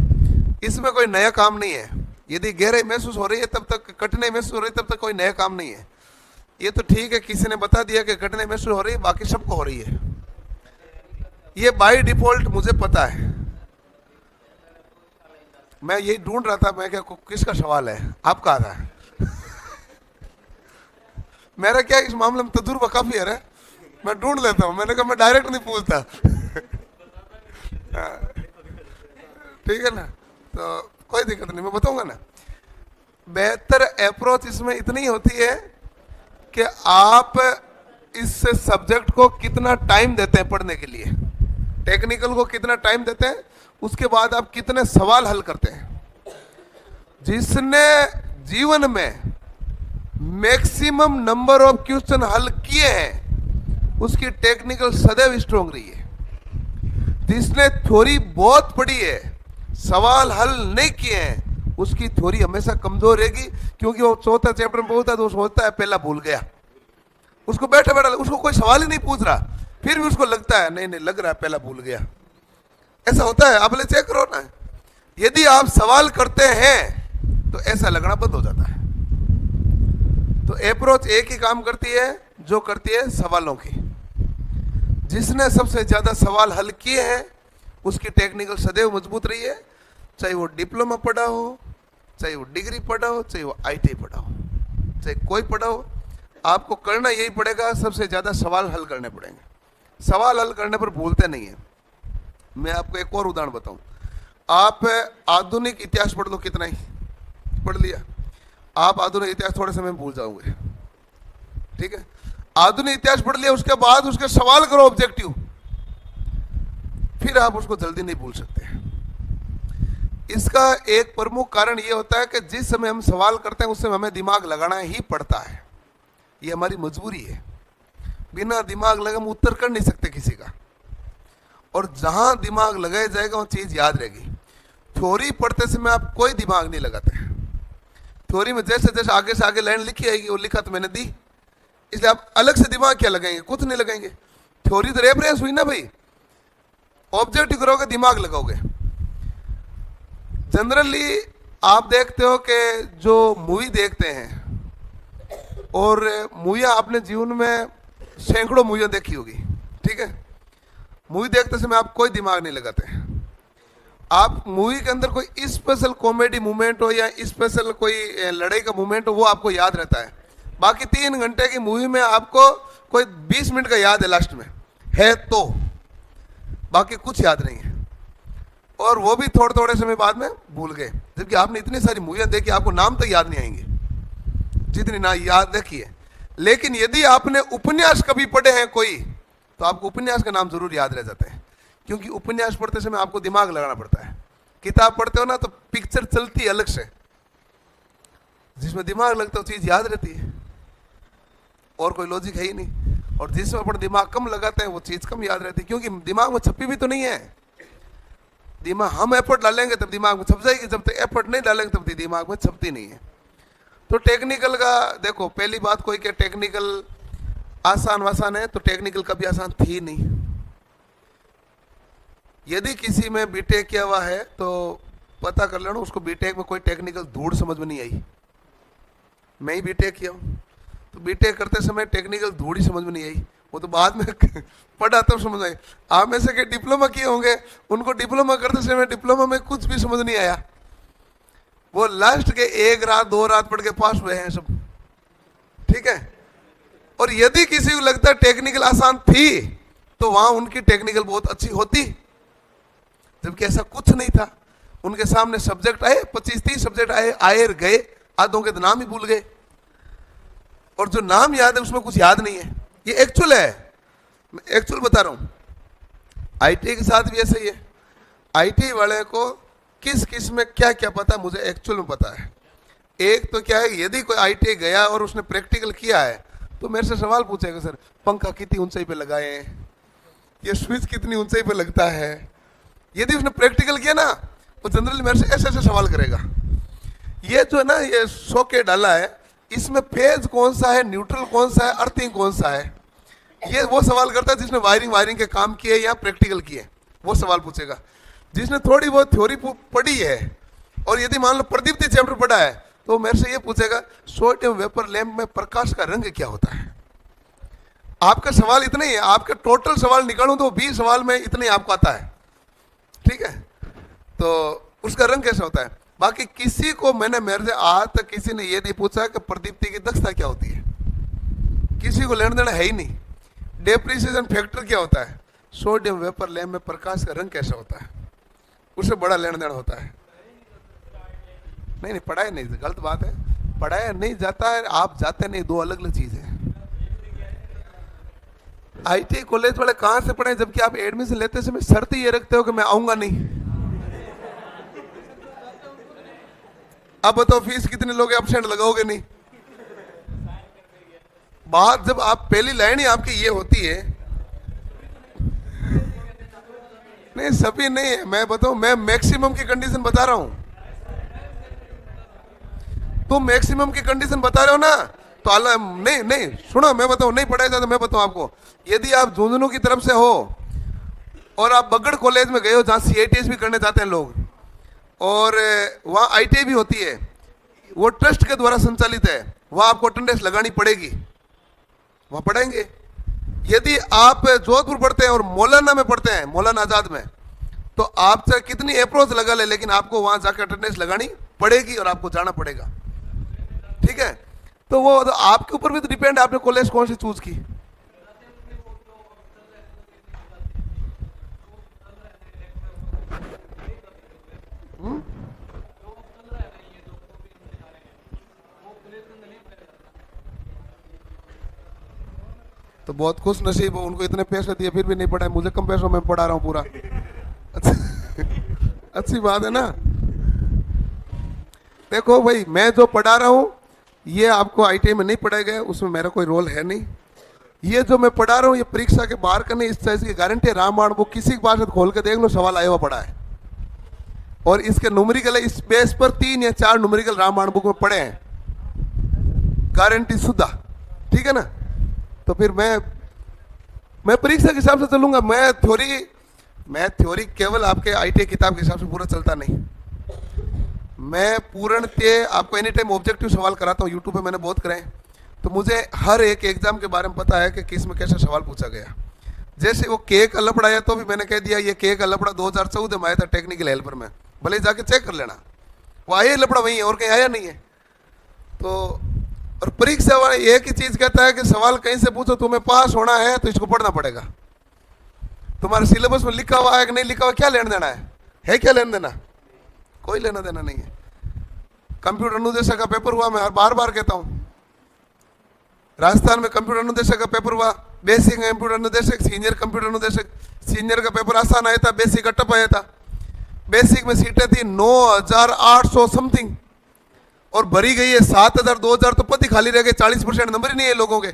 इसमें कोई नया काम नहीं है। यदि गहराई महसूस हो रही है तब तक, कठिनाई महसूस हो रही है तब तक कोई नया काम नहीं है। ये तो ठीक है किसी ने बता दिया कि कठिनाई महसूस हो रही है, बाकी सबको हो रही है, ये बाय डिफॉल्ट मुझे पता है। मैं यही ढूंढ रहा था, मैं क्या किसका सवाल है, आपका था मेरा क्या इस मामले में तजुर्बा काफी है, मैं ढूंढ लेता हूं, मैंने कहा मैं डायरेक्ट नहीं पूछता ठीक है ना, तो कोई दिक्कत नहीं, मैं बताऊंगा ना। बेहतर अप्रोच इसमें इतनी होती है कि आप इस सब्जेक्ट को कितना टाइम देते हैं पढ़ने के लिए, टेक्निकल को कितना टाइम देते हैं, उसके बाद आप कितने सवाल हल करते हैं। जिसने जीवन में मैक्सिमम नंबर ऑफ क्वेश्चन हल किए हैं उसकी टेक्निकल सदैव स्ट्रांग रही है। जिसने थ्योरी बहुत पढ़ी है, सवाल हल नहीं किए हैं, उसकी थ्योरी हमेशा कमजोर रहेगी, क्योंकि वो चौथा चैप्टर में पहुंचता है तो वो सोचता है पहला भूल गया, उसको बैठा बैठा उसको कोई सवाल ही नहीं पूछ रहा, फिर भी उसको लगता है नहीं नहीं लग रहा है पहला भूल गया। ऐसा होता है, आप ले चेक करो ना। यदि आप सवाल करते हैं तो ऐसा लगना बंद हो जाता है। तो अप्रोच एक ही काम करती है जो करती है सवालों की। जिसने सबसे ज्यादा सवाल हल किए हैं उसकी टेक्निकल सदैव मजबूत रही है, चाहे वो डिप्लोमा पढ़ा हो, चाहे वो डिग्री पढ़ा हो, चाहे वो आईटीआई पढ़ा हो, चाहे कोई पढ़ा हो। आपको करना यही पड़ेगा, सबसे ज्यादा सवाल हल करने पड़ेंगे। सवाल हल करने पर भूलते नहीं है। मैं आपको एक और उदाहरण बताऊं। आप आधुनिक इतिहास पढ़ लो, कितना ही पढ़ लिया, आप आधुनिक इतिहास थोड़े समय में भूल जाओगे। ठीक है, आधुनिक इतिहास पढ़ लिया, उसके बाद उसके सवाल करो ऑब्जेक्टिव, फिर आप उसको जल्दी नहीं भूल सकते। इसका एक प्रमुख कारण यह होता है कि जिस समय हम सवाल करते हैं उस समय हमें दिमाग लगाना ही पड़ता है। यह हमारी मजबूरी है। बिना दिमाग लगे हम उत्तर कर नहीं सकते किसी का। और जहां दिमाग लगाया जाएगा वो चीज याद रहेगी। थ्योरी पढ़ते समय आप कोई दिमाग नहीं लगाते। थ्योरी में जैसे जैसे आगे से आगे लाइन लिखी आएगी, वो लिखा तो मैंने दी, इसलिए आप अलग से दिमाग क्या लगाएंगे? कुछ नहीं लगाएंगे। थ्योरी तो रेफरेंस हुई ना भाई। ऑब्जेक्टिव करोगे, दिमाग लगाओगे। जनरली आप देखते हो कि जो मूवी देखते हैं, और मूवियाँ आपने जीवन में सैकड़ों मूवियाँ देखी होगी, ठीक है। मूवी देखते समय आप कोई दिमाग नहीं लगाते। आप मूवी के अंदर कोई स्पेशल कॉमेडी मोमेंट हो या स्पेशल कोई लड़ाई का मोमेंट हो, वो आपको याद रहता है। बाकी 3 घंटे की मूवी में आपको कोई 20 मिनट का याद है लास्ट में है, तो बाकी कुछ याद नहीं है। और वो भी थोड़े थोड़े समय बाद में भूल गए, जबकि आपने इतनी सारी मूवियां देखी, आपको नाम तक याद नहीं आएंगे जितनी ना याद रखी है। लेकिन यदि आपने उपन्यास कभी पढ़े हैं कोई, तो आपको उपन्यास का नाम जरूर याद रह जाता है, क्योंकि उपन्यास पढ़ते समय आपको दिमाग लगाना पड़ता है। किताब पढ़ते हो ना तो पिक्चर चलती है अलग से, जिसमें दिमाग लगता है वो चीज याद रहती है, और कोई लॉजिक है ही नहीं। और जिसमें अपन दिमाग कम लगाते हैं वो चीज कम याद रहती है, क्योंकि दिमाग में छपी भी तो नहीं है। दिमाग हम एफर्ट डालेंगे तब दिमाग में छप जाएगी, जब तक एफर्ट नहीं डालेंगे तब दिमाग में छपती नहीं है। तो टेक्निकल का देखो, पहली बात कोई के टेक्निकल आसान वासान है, तो टेक्निकल कभी आसान थी नहीं। यदि किसी में बीटेक किया हुआ है तो पता कर लेना, उसको बीटेक में कोई टेक्निकल धूड़ समझ में नहीं आई। मैं ही बीटेक किया हूँ, तो बीटेक करते समय टेक्निकल धूड़ ही समझ में नहीं आई, वो तो बाद में पढ़ा तब समझ आई। आप में से के डिप्लोमा किए होंगे, उनको डिप्लोमा करते समय डिप्लोमा में कुछ भी समझ नहीं आया, वो लास्ट के 1 रात 2 रात पढ़ के पास हुए हैं सब, ठीक है। और यदि किसी को लगता है टेक्निकल आसान थी, तो वहां उनकी टेक्निकल बहुत अच्छी होती, जबकि ऐसा कुछ नहीं था। उनके सामने सब्जेक्ट आए, 25-30 सब्जेक्ट आए गए, आधों के तो नाम ही भूल गए, और जो नाम याद है उसमें कुछ याद नहीं है। ये एक्चुअल है, मैं एक्चुअल बता रहा हूं। आईटी के साथ भी ऐसा ही है। आईटी वाले को किस किस में क्या क्या पता, मुझे एक्चुअल में पता है। एक तो क्या है, यदि कोई आईटी गया और उसने प्रैक्टिकल किया है तो मेरे से सवाल पूछेगा, सर पंखा कितनी ऊंचाई पे लगाए, ये स्विच कितनी ऊंचाई पे लगता है। यदि उसने प्रैक्टिकल किया ना तो जनरली मेरे से ऐसे ऐसे सवाल करेगा। ये जो है ना, ये सॉकेट डाला है, इसमें फेज कौन सा है, न्यूट्रल कौन सा है, अर्थिंग कौन सा है, ये वो सवाल करता है जिसने वायरिंग के काम किए या प्रैक्टिकल किए, वो सवाल पूछेगा। जिसने थोड़ी बहुत थ्योरी पढ़ी है, और यदि मान लो प्रदीप्ति चैप्टर पढ़ा है, तो मेरे से ये पूछेगा सोडियम वेपर लैंप में प्रकाश का रंग क्या होता है। आपका सवाल इतना ही है, आपके टोटल सवाल निकालूं तो 20 सवाल में इतने आपको आता है, ठीक है। तो उसका रंग कैसा होता है। बाकी किसी को मैंने मेरे से आज तक किसी ने ये नहीं पूछा कि प्रदीप्ति की दक्षता क्या होती है, किसी को लेना देना है ही नहीं। डेप्रिसिएशन फैक्टर क्या होता है, सोडियम वेपर लैंप में प्रकाश का रंग कैसा होता है, उससे बड़ा लेना देना होता है। नहीं पढ़ाया नहीं, गलत बात है, पढ़ाया नहीं जाता है, आप जाते नहीं, दो अलग अलग चीज है। आईटी कॉलेज वाले कहां से पढ़े, जबकि आप एडमिशन लेते समय शर्त ये रखते हो कि मैं आऊंगा नहीं। अब बताओ फीस कितने लोग एब्सेंट लगाओगे नहीं। बात जब आप पहली लाइन ही आपकी ये होती है, नहीं सभी नहीं है, मैं बताऊं, मैं मैक्सिमम की कंडीशन बता रहा हूं। तुम मैक्सिमम की कंडीशन बता रहे हो ना, तो अल्लाह नहीं सुनो, मैं बताऊं, नहीं पढ़ाया जाता, मैं बताऊं आपको। यदि आप झुंझुनू की तरफ से हो और आप बगड़ कॉलेज में गए हो जहाँ CITS भी करने जाते हैं लोग, और वहाँ ITI भी होती है, वो ट्रस्ट के द्वारा संचालित है, वहाँ आपको अटेंडेंस लगानी पड़ेगी, वहाँ पढ़ेंगे। यदि आप जोधपुर पढ़ते हैं और मौलाना में पढ़ते हैं, मौलाना आजाद में, तो आप चाहे कितनी अप्रोच लगा ले, लेकिन आपको वहाँ जाकर अटेंडेंस लगानी पड़ेगी और आपको जाना पड़ेगा। ठीक है, तो वो तो आपके ऊपर भी तो डिपेंड है, आपने कॉलेज कौन सी चूज की। तो बहुत खुश नसीब हो, उनको इतने पैसे दिए फिर भी नहीं पढ़ाए, मुझे कम पैसों में पढ़ा रहा हूँ पूरा। अच्छी बात है ना। देखो भाई, मैं जो पढ़ा रहा हूँ ये आपको ITI में नहीं पढ़ाया गया, उसमें मेरा कोई रोल है नहीं। ये जो मैं पढ़ा रहा हूँ ये परीक्षा के बाहर करने, इस चीज की गारंटी है। रामायण वो किसी के पास खोल के देख लो, सवाल आया हुआ पड़ा है, और इसके न्यूमेरिकल इस बेस पर 3 या 4 न्यूमेरिकल रामायण बुक में पढ़े हैं, गारंटी शुदा। ठीक है ना। तो फिर मैं परीक्षा के हिसाब से चलूंगा। मैं थ्योरी केवल आपके ITI किताब के हिसाब से पूरा चलता नहीं। मैं पूर्णतः आपको एनी टाइम ऑब्जेक्टिव सवाल कराता हूँ, यूट्यूब पे मैंने बहुत कराए, तो मुझे हर एक एग्जाम के बारे में पता है कि किस में कैसा सवाल पूछा गया। जैसे वो के का लफड़ा आया तो भी मैंने कह दिया ये के का लफड़ा 2014 में आया था टेक्निकल हेल्पर में, भले जाके चेक कर लेना, वो आया ही लफड़ा वही है और कहीं आया नहीं है। तो और परीक्षा वाला एक ही चीज कहता है कि सवाल कहीं से पूछो, तुम्हें पास होना है तो इसको पढ़ना पड़ेगा। तुम्हारे सिलेबस में लिखा हुआ है कि नहीं लिखा हुआ, क्या लेना देना है क्या लेना देना? कोई लेना देना नहीं है। कंप्यूटर अनुदेशक का पेपर हुआ, मैं बार बार कहता हूं, राजस्थान में कंप्यूटर अनुदेशक का पेपर हुआ, बेसिक कंप्यूटर अनुदेशक, सीनियर कंप्यूटर अनुदेशक। सीनियर का पेपर आसान आया था, बेसिक का टफ आया था। बेसिक में सीटें थी 9,800 समथिंग, और भरी गई है 7,000 2,000 तो पति खाली रह गए, 40% नंबर ही नहीं है लोगों के।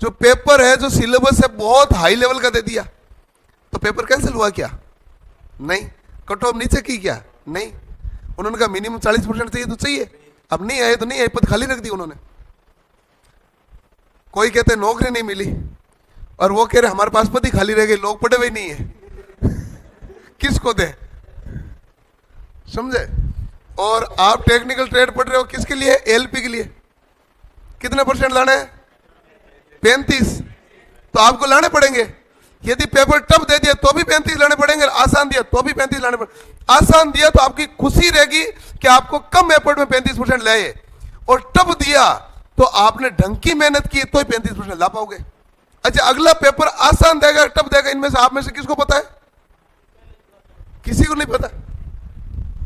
जो पेपर है, जो सिलेबस है, बहुत हाई लेवल का दे दिया, तो पेपर कैंसिल हुआ क्या? नहीं। कट ऑफ नीचे की क्या? नहीं। उन्होंने कहा मिनिमम 40% चाहिए तो चाहिए, अब नहीं आए तो नहीं आए, पद खाली रख दी उन्होंने। कोई कहते नौकरी नहीं मिली, और वो कह रहे हमारे पास पद ही खाली रह गए, लोग पढ़े हुए नहीं है। किसको दे? समझे? और आप टेक्निकल ट्रेड पढ़ रहे हो किसके लिए? LP के लिए। कितने % लाने हैं? 35। तो आपको लाने पड़ेंगे। यदि पेपर टफ दे दिया तो भी 35 लाने पड़ेंगे, आसान दिया तो भी 35 लाने पड़ेंगे। आसान दिया तो आपकी खुशी रहेगी कि आपको कम एफर्ट में 35% लाए, और टफ दिया तो आपने ढंग की मेहनत की तो ही 35% ला पाओगे। अच्छा, अगला पेपर आसान देगा टफ देगा, इनमें से आप में से किसको पता है? किसी को नहीं पता।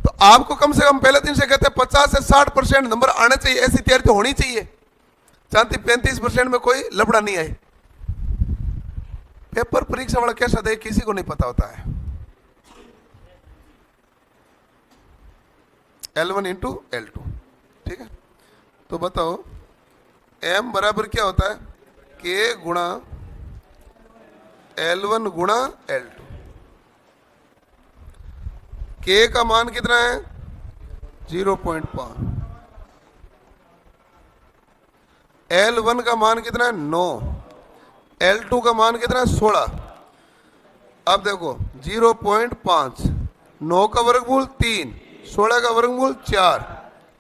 तो आपको कम से कम पहले दिन से कहते हैं 50 से 60% नंबर आने चाहिए, ऐसी तैयारी तो होनी चाहिए, चाहती 35% में कोई लफड़ा नहीं आए। पेपर परीक्षा वाला कैसा दे किसी को नहीं पता होता है। L1 into L2। ठीक है, तो बताओ M बराबर क्या होता है? K गुणा L1 गुणा L2। K का मान कितना है? 0.5। L1 का मान कितना है? 9। L2 का मान कितना है? 16। अब देखो 0.5, 9 का वर्गमूल 3, 16 का वर्गमूल 4।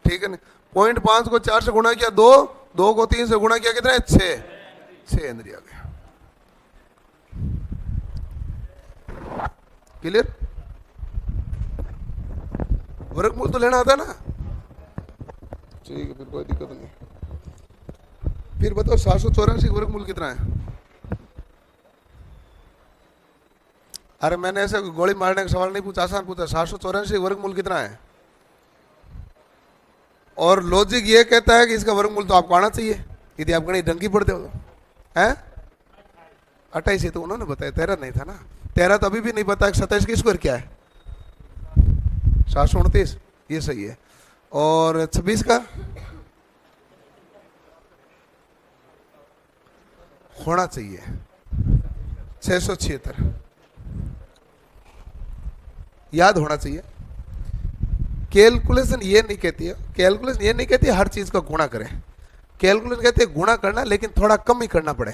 ठीक है ना। 0.5 को 4 से गुणा किया 2, 2 को 3 से गुणा किया कितना है? 6 इंद्रिया गया। क्लियर? वर्गमूल तो लेना आता ना। ठीक है, फिर कोई दिक्कत नहीं। फिर बताओ 784 वर्गमूल कितना है? अरे मैंने ऐसे गोली मारने का सवाल नहीं पूछा, आसान पूछा। 784 वर्गमूल कितना है? और लॉजिक ये कहता है कि इसका वर्गमूल तो आपको आना चाहिए, यदि आप गणित ढंग की पढ़ते हो तो। है 28 तो उन्होंने बताया, 13 नहीं था ना। 13 तो अभी भी नहीं पता। 27 की स्क्वायर क्या है? 729, ये सही है। और 26 का होना चाहिए 676, याद होना चाहिए। कैलकुलेशन ये नहीं कहती है, कैलकुलेशन ये नहीं कहती है हर चीज का गुणा करें। कैलकुलेशन कहते हैं गुणा करना, लेकिन थोड़ा कम ही करना पड़े,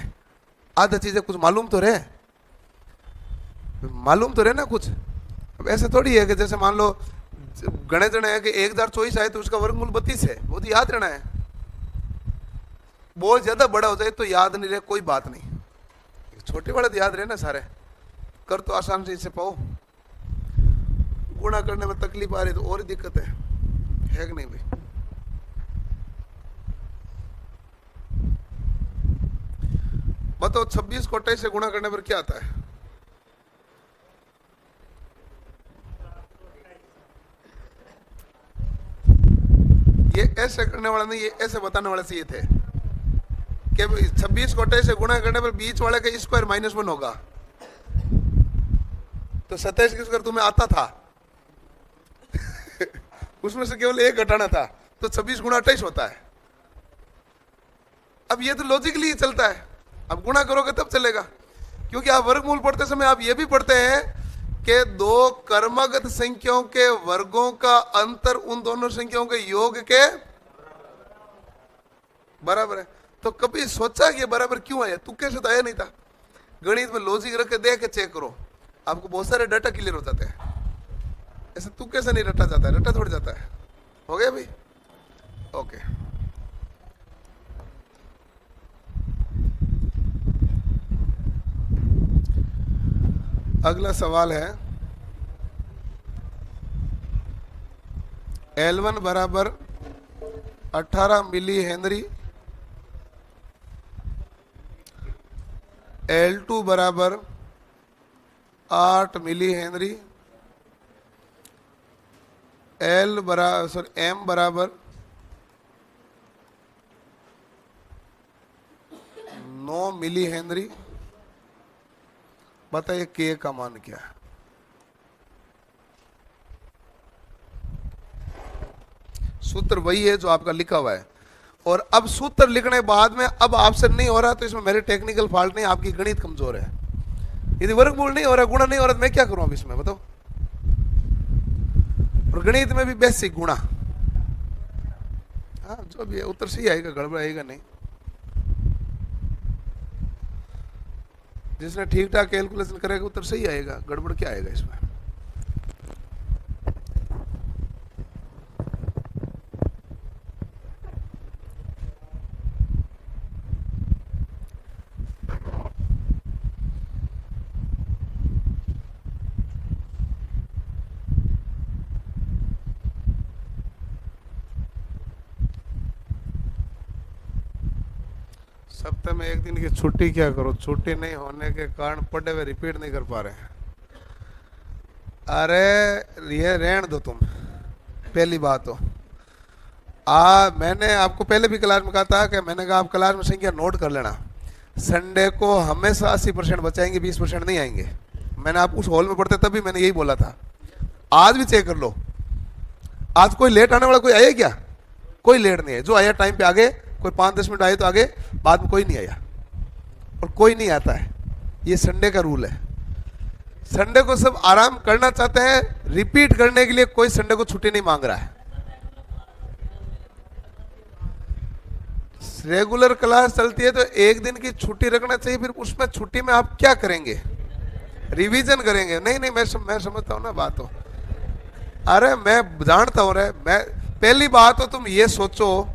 आधा चीजें कुछ मालूम तो रहे। मालूम तो रहे ना कुछ। अब ऐसे थोड़ी है कि जैसे मान लो गणित है कि 1024 आए तो उसका वर्गमूल 32 है, वो तो याद रहना है। बहुत ज्यादा बड़ा हो जाए तो याद नहीं रहे, कोई बात नहीं, छोटे बड़े तो याद रहे ना सारे। कर तो आसान से इसे पाओ, गुणा करने में तकलीफ आ रही तो और दिक्कत है कि नहीं भाई। बताओ 26 को 28 से गुणा करने पर क्या आता है? ये ऐसे करने वाला नहीं, ये ऐसे बताने वाले से ये थे कि 26 को 28 से गुणा करने पर बीच वाले का स्क्वायर -1 होगा। तो 27 का स्क्वायर तुम्हें आता था उसमें से केवल एक घटाना था, तो 26 गुणा 28 होता है। अब ये तो लॉजिकली चलता है, अब गुणा करोगे तब चलेगा, क्योंकि आप वर्गमूल पढ़ते समय आप ये भी पढ़ते हैं कि दो कर्मगत संख्याओं के वर्गों का अंतर उन दोनों संख्याओं के योग के बराबर है। तो कभी सोचा कि बराबर क्यों आया? तुक्के से तो आया नहीं था। गणित में लॉजिक रख के देख के चेक करो, आपको बहुत सारे डाटा क्लियर हो जाते हैं। ऐसे तुक्के से नहीं रटा जाता है, रटा थोड़ी जाता है। हो गया भाई? ओके। अगला सवाल है L1 बराबर 18 मिली हेनरी, L2 बराबर 8 मिली हेनरी, M बराबर 9 मिली हेनरी। बताइए के का मान क्या है? सूत्र वही है जो आपका लिखा हुआ है, और अब सूत्र लिखने बाद में अब आपसे नहीं हो रहा तो इसमें मेरे टेक्निकल फॉल्ट नहीं, आपकी गणित कमजोर है। यदि वर्गमूल नहीं हो रहा, गुणा नहीं हो रहा तो मैं क्या करूं अब इसमें, बताओ। और गणित में भी बेसिक गुणा, हाँ जो भी है उत्तर सही आएगा, गड़बड़ आएगा नहीं। जिसने ठीक ठाक कैलकुलेशन करेगा उत्तर सही आएगा, गड़बड़ क्या आएगा इसमें। सप्ताह में एक दिन की छुट्टी क्या करो? छुट्टी नहीं होने के कारण पढ़े हुए रिपीट नहीं कर पा रहे हैं। अरे ये रहने दो तुम, पहली बात तो मैंने आपको पहले भी क्लास में कहा था कि मैंने कहा आप क्लास में संख्या नोट कर लेना। संडे को हमेशा 80% बचाएंगे, 20% नहीं आएंगे। मैंने आप उस हॉल में पढ़ते तब भी मैंने यही बोला था। आज भी चेक कर लो, आज कोई लेट आने वाला कोई आया क्या? कोई लेट नहीं है। जो आया टाइम पे आगे, कोई 5-10 मिनट आए तो आगे, बाद में कोई नहीं आया और कोई नहीं आता है। ये संडे का रूल है। संडे को सब आराम करना चाहते हैं, रिपीट करने के लिए कोई संडे को छुट्टी नहीं मांग रहा है। रेगुलर क्लास चलती है तो एक दिन की छुट्टी रखना चाहिए। फिर उसमें छुट्टी में आप क्या करेंगे? रिवीजन करेंगे। नहीं नहीं, मैं समझता हूं ना बात हो। अरे मैं जानता हूं रे, मैं पहली बात तो तुम ये सोचो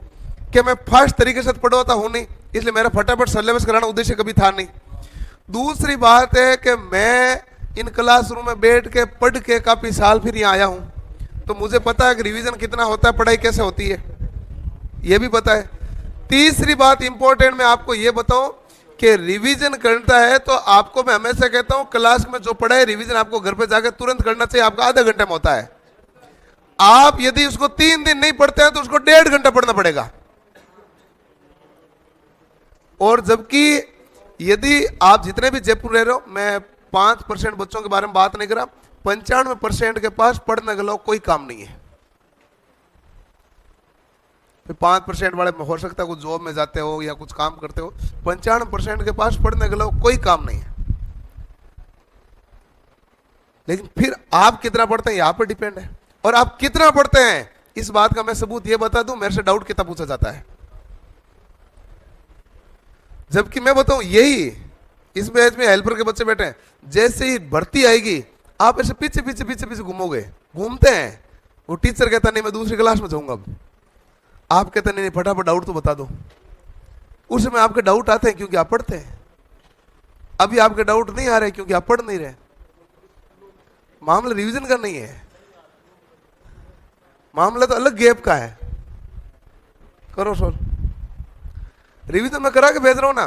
कि मैं फास्ट तरीके से पढ़वाता हूं नहीं, इसलिए मेरा फटाफट सिलेबस कराना उद्देश्य कभी था नहीं। दूसरी बात है कि मैं इन क्लासरूम में बैठ के पढ़ के काफी साल फिर यहाँ आया हूं, तो मुझे पता है कि रिवीजन कितना होता है, पढ़ाई कैसे होती है, ये भी पता है। तीसरी बात इंपॉर्टेंट मैं आपको ये बताऊं कि रिवीजन करता है तो आपको मैं हमेशा कहता हूं क्लास में जो पढ़ा है रिवीजन आपको घर पे जाकर तुरंत करना चाहिए। आपका आधा घंटे में होता है। आप यदि उसको 3 दिन नहीं पढ़ते हैं तो उसको 1.5 घंटा पढ़ना पड़ेगा। और जबकि यदि आप जितने भी जयपुर रह रहे हो, मैं 5% बच्चों के बारे में बात नहीं कर रहा, 95% के पास पढ़ने के लिए कोई काम नहीं है। 5% वाले हो सकता है कुछ जॉब में जाते हो या कुछ काम करते हो, 95% के पास पढ़ने के लिए कोई काम नहीं है। लेकिन फिर आप कितना पढ़ते हैं यहां पर डिपेंड है। और आप कितना पढ़ते हैं इस बात का मैं सबूत ये बता दूं, मेरे से डाउट कितना पूछा जाता है, जबकि मैं बताऊं यही इस बैच में हेल्पर के बच्चे बैठे हैं, जैसे ही भर्ती आएगी आप ऐसे पीछे पीछे पीछे पीछे घूमोगे, घूमते हैं। वो टीचर कहता नहीं मैं दूसरी क्लास में जाऊंगा, अब आप कहते नहीं फटाफट डाउट तो बता दो। उस समय आपके डाउट आते हैं क्योंकि आप पढ़ते हैं, अभी आपके डाउट नहीं आ रहे क्योंकि आप पढ़ नहीं रहे। मामला रिवीजन का नहीं है, मामला तो अलग गैप का है। करो सर, रिवीजन में करा के भेज रहा हूं ना।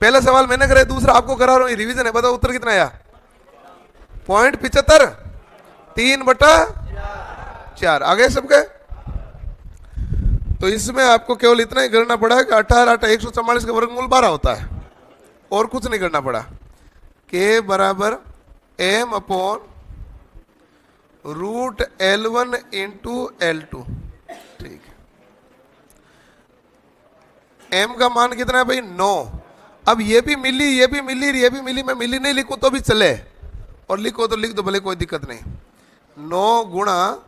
पहला सवाल मैंने कराया, दूसरा आपको करा रहा हूं, रिवीजन है। बताओ उत्तर कितना आया? 0.75, 3/4 आ गए सबके। तो इसमें आपको केवल इतना ही करना पड़ा कि 18/144 का वर्गमूल 12 होता है, और कुछ नहीं करना पड़ा। के बराबर m/√L1 इंटू L2। ठीक है, m का मान कितना है भाई? 9। अब ये भी मिली, ये भी मिली, ये भी मिली, मैं मिली नहीं लिखूं तो भी चले, और लिखो तो लिख दो भले, कोई दिक्कत नहीं। 9 गुणा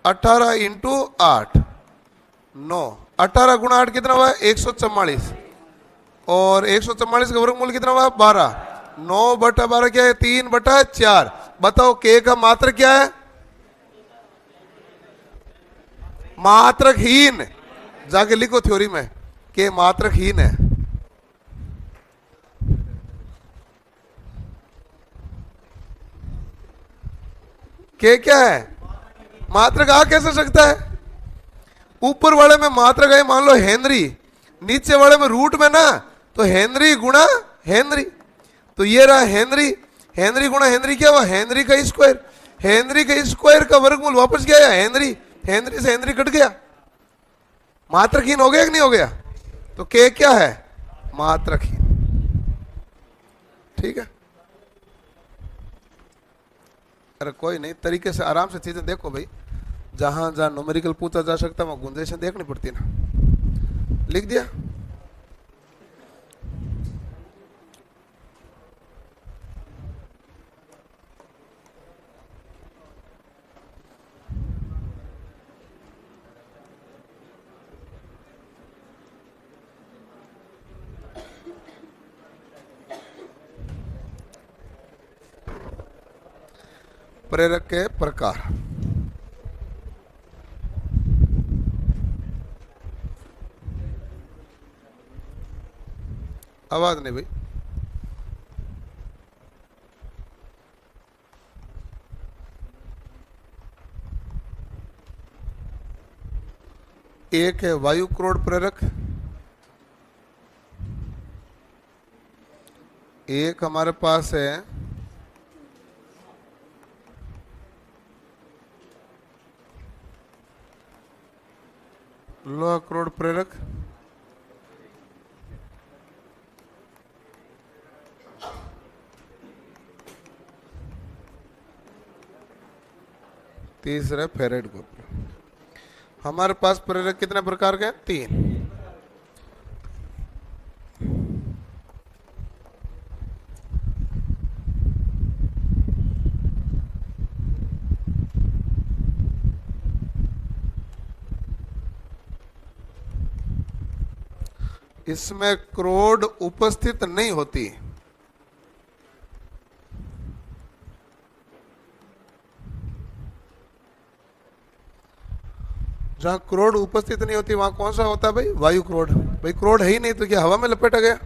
18 इंटू 8, 9। 18 गुणा 8 कितना हुआ? 144, और 144 का वर्गमूल कितना हुआ? 12। 9/12 क्या है? 3/4। बताओ के का मात्रक क्या है? मात्रकहीन। जाके लिखो थ्योरी में, के मात्रकहीन है। के क्या है? मात्रक आ कैसे सकता है? ऊपर वाले में मात्रक है, मान लो हेनरी, नीचे वाले में रूट में ना, तो हेनरी गुणा हेनरी। तो ये रहा हेनरी, हेनरी गुणा हेनरी क्या हुआ? हेनरी का स्क्वायर। हेनरी के स्क्वायर का वर्गमूल वापस क्या है? हेनरी। हेनरी से हेनरी कट गया, मात्रकहीन हो गया कि नहीं हो गया? तो के क्या है? मात्रकहीन। ठीक है, अरे कोई नहीं, तरीके से आराम से चीजें देखो भाई। जहां जहां न्यूमेरिकल पूछा जा सकता है वहां गुंजाइशें देखनी पड़ती है ना। लिख दिया? प्रेरक के प्रकार। आवाज नहीं भाई। एक है वायु क्रोड प्रेरक, एक हमारे पास है लोहा क्रोड प्रेरक, तीसरा फेरेड को। हमारे पास प्रेरक कितने प्रकार के हैं? 3। इसमें क्रोड उपस्थित नहीं होती। जहां क्रोड उपस्थित नहीं होती वहां कौन सा होता है भाई? वायु क्रोड। भाई क्रोड है ही नहीं तो क्या हवा में लपेटा गया?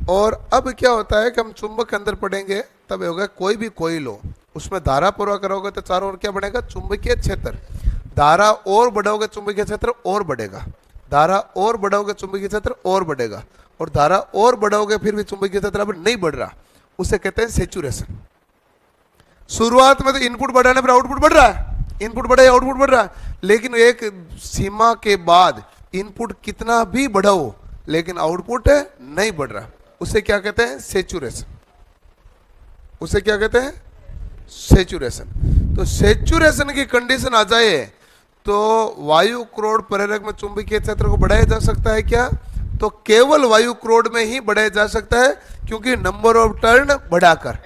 और अब क्या होता है कि हम चुंबक के अंदर पढ़ेंगे तब होगा कोई भी कोई लो, उसमें धारा प्रवाह करोगे तो चारों ओर क्या बढ़ेगा? चुंबकीय क्षेत्र। धारा और बढ़ाओगे चुंबकीय क्षेत्र और बढ़ेगा, धारा और बढ़ाओगे चुंबकीय क्षेत्र और बढ़ेगा, और धारा और बढ़ाओगे फिर भी चुंबकीय क्षेत्र अब नहीं बढ़ रहा, उसे कहते हैं सैचुरेशन। शुरुआत में तो इनपुट बढ़ाने पर आउटपुट बढ़ रहा है, इनपुट बढ़े आउटपुट बढ़ रहा है, लेकिन एक सीमा के बाद इनपुट कितना भी बढ़ाओ लेकिन आउटपुट नहीं बढ़ रहा, उसे क्या कहते हैं? सैचुरेशन। उसे क्या कहते हैं? सैचुरेशन। तो सैचुरेशन की कंडीशन आ जाए तो वायु क्रोड प्रेरक में चुंबकीय क्षेत्र को बढ़ाया जा सकता है क्या? तो केवल वायु क्रोड में ही बढ़ाया जा सकता है, क्योंकि नंबर ऑफ टर्न बढ़ाकर।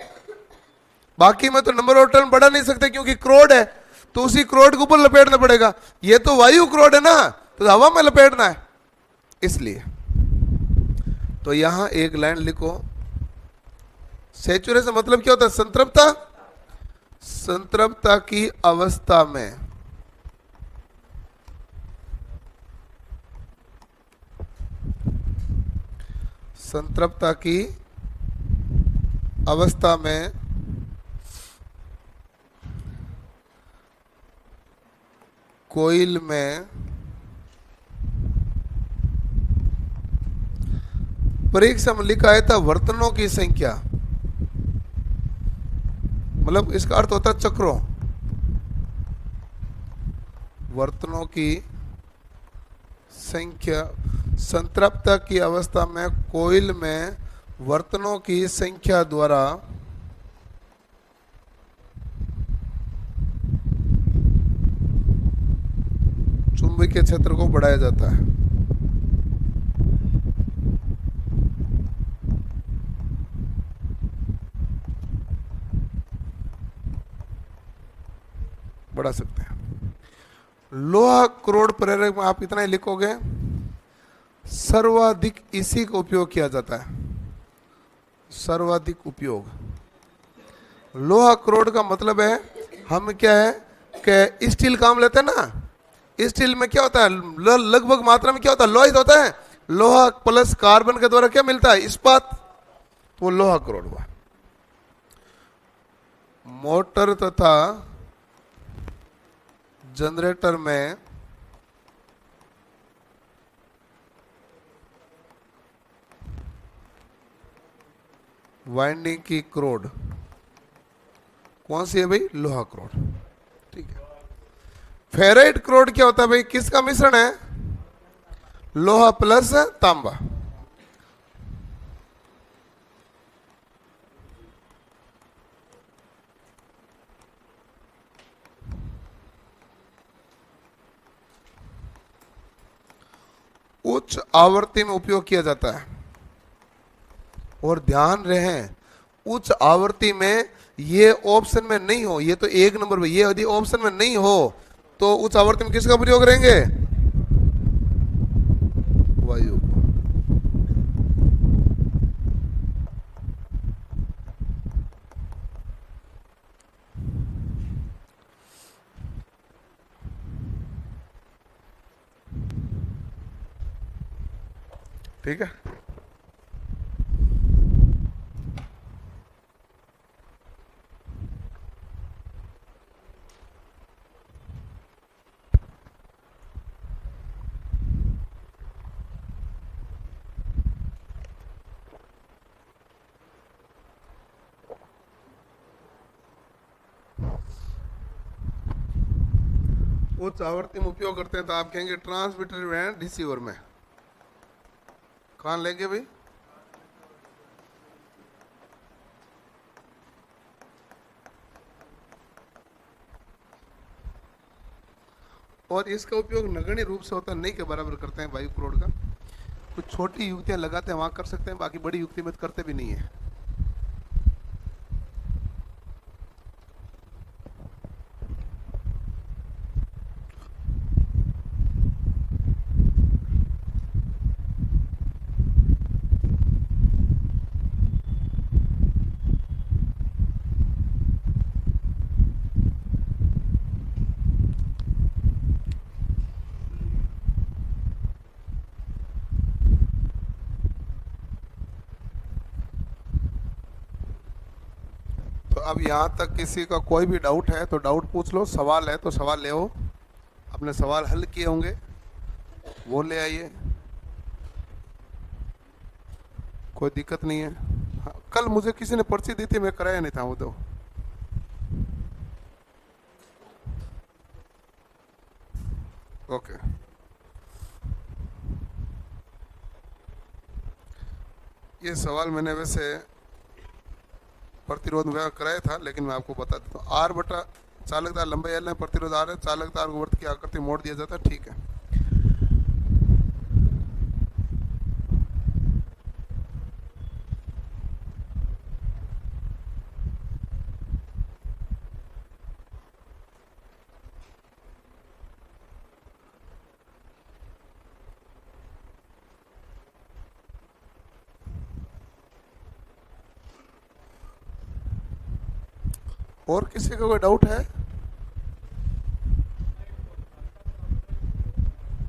बाकी में तो नंबर ऑफ टर्न बढ़ा नहीं सकते क्योंकि क्रोड है, तो उसी क्रोड के ऊपर लपेटना पड़ेगा। ये तो वायु क्रोड है ना, तो हवा में लपेटना है, इसलिए। तो यहां एक लाइन लिखो, सैचुरेशन मतलब क्या होता है? संतृप्तता। संतृप्तता की अवस्था में संतृप्तता की अवस्था में कोयल में परीक्षा में लिखा है था वर्तनों की संख्या, मतलब इसका अर्थ होता है चक्रों। वर्तनों की संख्या, संतृप्तता की अवस्था में कोयल में वर्तनों की संख्या द्वारा चुंबकीय क्षेत्र को बढ़ाया जाता है। बढ़ा सकते हैं। लोहा क्रोड प्रेरक में आप इतना ही लिखोगे, सर्वाधिक इसी का उपयोग किया जाता है। सर्वाधिक उपयोग लोहा क्रोड का मतलब है, हम क्या है कि स्टील काम लेते हैं ना, स्टील में क्या होता है, लगभग मात्रा में क्या होता है, लोहित होता है। लोहा प्लस कार्बन के द्वारा क्या मिलता है? इस्पात। तो वो लोहा क्रोड हुआ। मोटर तथा जनरेटर में वाइंडिंग की क्रोड कौन सी है भाई? लोहा क्रोड। ठीक है। फेराइट क्रोड क्या होता है भाई? किसका मिश्रण है? लोहा प्लस तांबा। उच्च आवृत्ति में उपयोग किया जाता है। और ध्यान रहे, उच्च आवृत्ति में ये ऑप्शन में नहीं हो, ये तो एक नंबर पे, ये यदि ऑप्शन में नहीं हो तो उच्च आवृत्ति में किसका प्रयोग करेंगे? वायु। ठीक है। उच्च आवृत्ति में उपयोग करते हैं तो आप कहेंगे ट्रांसमीटर एंड रिसीवर में। कहां लेंगे भाई? और इसका उपयोग नगण्य रूप से होता है, नहीं के बराबर करते हैं वायु क्रोड का। कुछ छोटी युक्तियां लगाते हैं वहां कर सकते हैं, बाकी बड़ी युक्ति में करते भी नहीं है। तो अब यहाँ तक किसी का कोई भी डाउट है तो डाउट पूछ लो, सवाल है तो सवाल ले आओ। अपने सवाल हल किए होंगे वो ले आइए, कोई दिक्कत नहीं है। हाँ, कल मुझे किसी ने पर्ची दी थी, मैं कराया नहीं था वो तो। ओके। ये सवाल मैंने वैसे प्रतिरोध में कराया था, लेकिन मैं आपको बता देता हूँ। आर बटा चालकदार लंबाई एल है, प्रतिरोध आर है, चालकदार को वर्त की आकृति मोड़ दिया जाता है। ठीक है। और किसी का कोई डाउट है?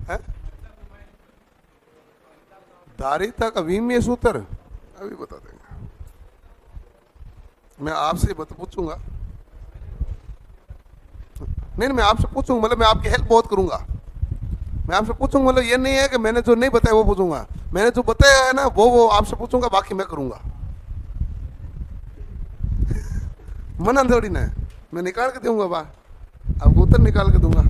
है? धारिता का विमीय सूत्र अभी बता देंगे। मैं आपसे पूछूंगा। नहीं, मैं आपसे पूछूंगा, मतलब मैं आपकी हेल्प बहुत करूंगा। मैं आपसे पूछूंगा, मतलब ये नहीं है कि मैंने जो नहीं बताया वो पूछूंगा। मैंने जो बताया है ना वो आपसे पूछूंगा, बाकी मैं करूंगा। मना थोड़ी ना है। मैं निकाल के दूंगा बाहर, आपको उत्तर निकाल के दूंगा।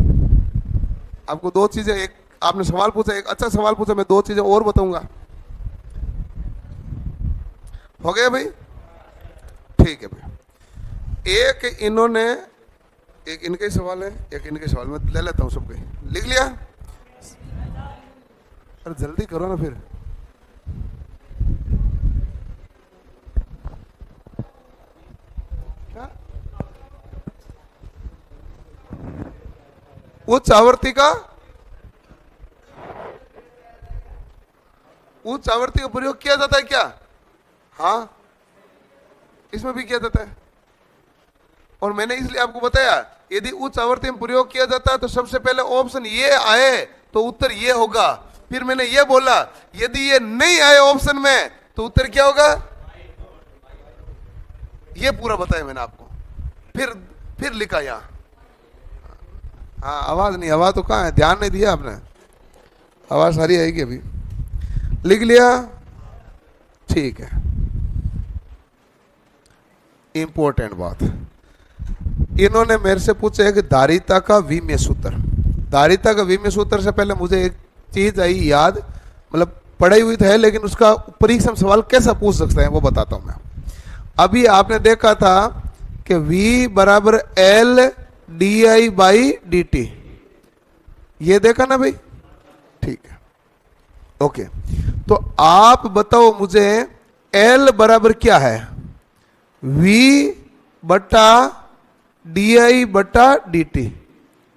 आपको दो चीजें, एक आपने सवाल पूछा, एक अच्छा सवाल पूछा, मैं दो चीजें और बताऊंगा। हो गया भाई? ठीक है भाई। एक इन्होंने, एक इनके सवाल है, एक इनके सवाल, मैं ले लेता हूँ सबके। लिख लिया? अरे जल्दी करो ना फिर। क्या? उच्च आवृत्ति का, उच्च आवृत्ति का प्रयोग किया जाता है क्या? हाँ, इसमें भी किया जाता है। और मैंने इसलिए आपको बताया, यदि उच्च आवृत्ति में प्रयोग किया जाता है तो सबसे पहले ऑप्शन ये आए तो उत्तर ये होगा। फिर मैंने ये बोला यदि ये नहीं आए ऑप्शन में तो उत्तर क्या होगा, ये पूरा बताया मैंने आपको। फिर लिखा यहां। हाँ, आवाज नहीं, आवाज तो कहाँ है, ध्यान नहीं दिया आपने। आवाज सारी आएगी अभी। लिख लिया? ठीक है। इंपॉर्टेंट बात, इन्होंने मेरे से पूछा है कि धारिता का विमीय सूत्र। धारिता का विमीय सूत्र से पहले मुझे एक चीज आई याद, मतलब पढ़ाई हुई तो है लेकिन उसका परीक्षा में सवाल कैसा पूछ सकते हैं वो बताता हूं मैं। अभी आपने देखा था कि V बराबर L di बाई dt, ये देखा ना भाई? ठीक है, ओके। तो आप बताओ मुझे L बराबर क्या है? V बटा di बटा dt।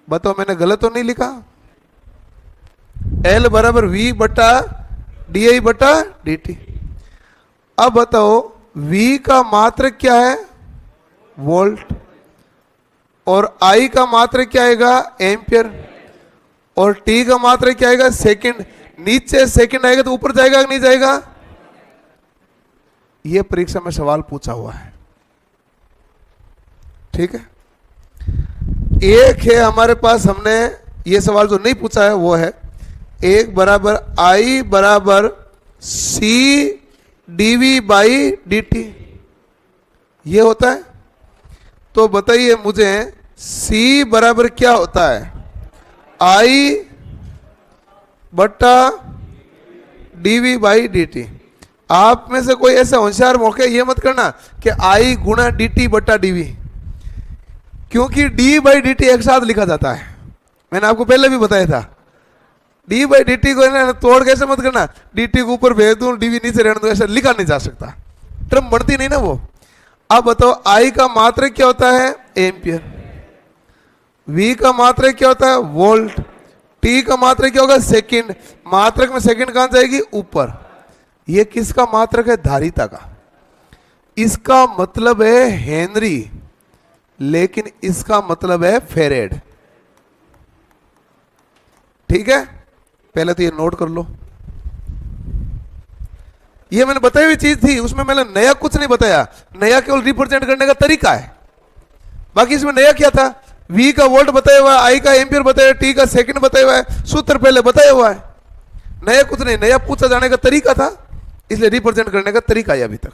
बताओ मैंने गलत तो नहीं लिखा? L बराबर V बटा di बटा dt। अब बताओ V का मात्रक क्या है? वोल्ट। और I का मात्रक क्या आएगा? एम्पियर। और T का मात्रक क्या आएगा? सेकंड। नीचे सेकंड आएगा तो ऊपर जाएगा कि नहीं जाएगा? यह परीक्षा में सवाल पूछा हुआ है। ठीक है। एक है हमारे पास, हमने ये सवाल जो नहीं पूछा है वो है, एक बराबर I बराबर C dV बाई dt, ये होता है। तो बताइए मुझे C बराबर क्या होता है? I बटा dV बाई dt। आप में से कोई ऐसा होशियार मौके ये मत करना कि I गुणा dt बटा dV, क्योंकि d बाई dt एक साथ लिखा जाता है। मैंने आपको पहले भी बताया था। d बाई dt को ना तोड़ कैसे मत करना, dt को ऊपर भेज दूं dv नीचे रहने दो, ऐसा लिखा नहीं जा सकता, टर्म बढ़ती नहीं ना वो। अब बताओ I का मात्रक क्या होता है? एम्पियर। V का मात्रक क्या होता है? वोल्ट। T का मात्रक क्या होगा? सेकंड। मात्रक में सेकंड कहां जाएगी? ऊपर। ये किसका मात्रक है? धारिता का। इसका मतलब है हेनरी, लेकिन इसका मतलब है फेरेड। ठीक है, पहले तो ये नोट कर लो। ये मैंने बताई हुई चीज थी, उसमें मैंने नया कुछ नहीं बताया। नया केवल रिप्रेजेंट करने का तरीका है, बाकी इसमें नया क्या था? V का वोल्ट बताया हुआ है, I का एम्पियर बताया, T का सेकंड बताया हुआ है, सूत्र पहले बताया हुआ है। नया कुछ नहीं, नया पूछा जाने का तरीका था, इसलिए रिप्रेजेंट करने का तरीका है अभी तक।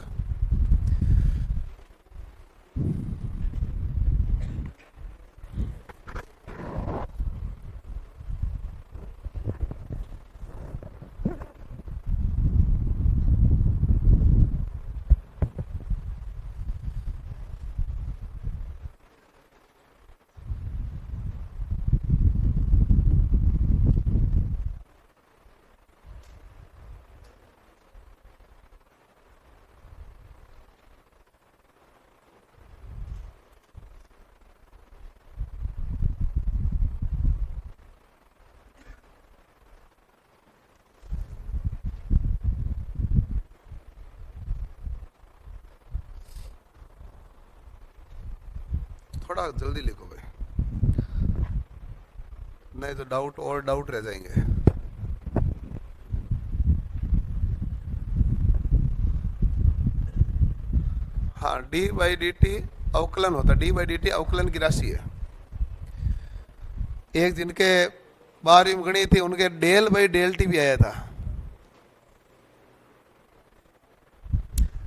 थोड़ा जल्दी लिखो भाई, नहीं तो डाउट और डाउट रह जाएंगे। हाँ, डी बाई डी टी अवकलन होता है। डी बाई डी टी अवकलन की राशि है। एक जिनके 12वीं में गणित थी उनके डेल बाई डेल टी भी आया था।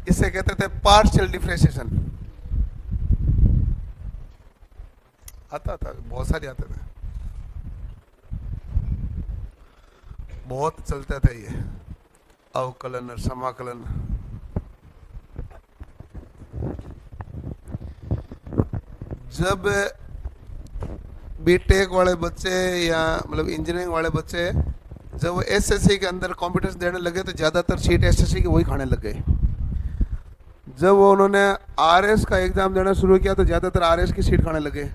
इसे कहते थे पार्शियल डिफरेंशिएशन। आता था, बहुत सारे आते थे, बहुत चलते थे ये अवकलन और समाकलन। जब बीटेक वाले बच्चे या मतलब इंजीनियरिंग वाले बच्चे जब वो एसएससी के अंदर कॉम्पिटिशन देने लगे तो ज़्यादातर सीट एसएससी की वही खाने लग गए। जब वो उन्होंने आरएस का एग्ज़ाम देना शुरू किया तो ज़्यादातर आरएस की सीट खाने लगे।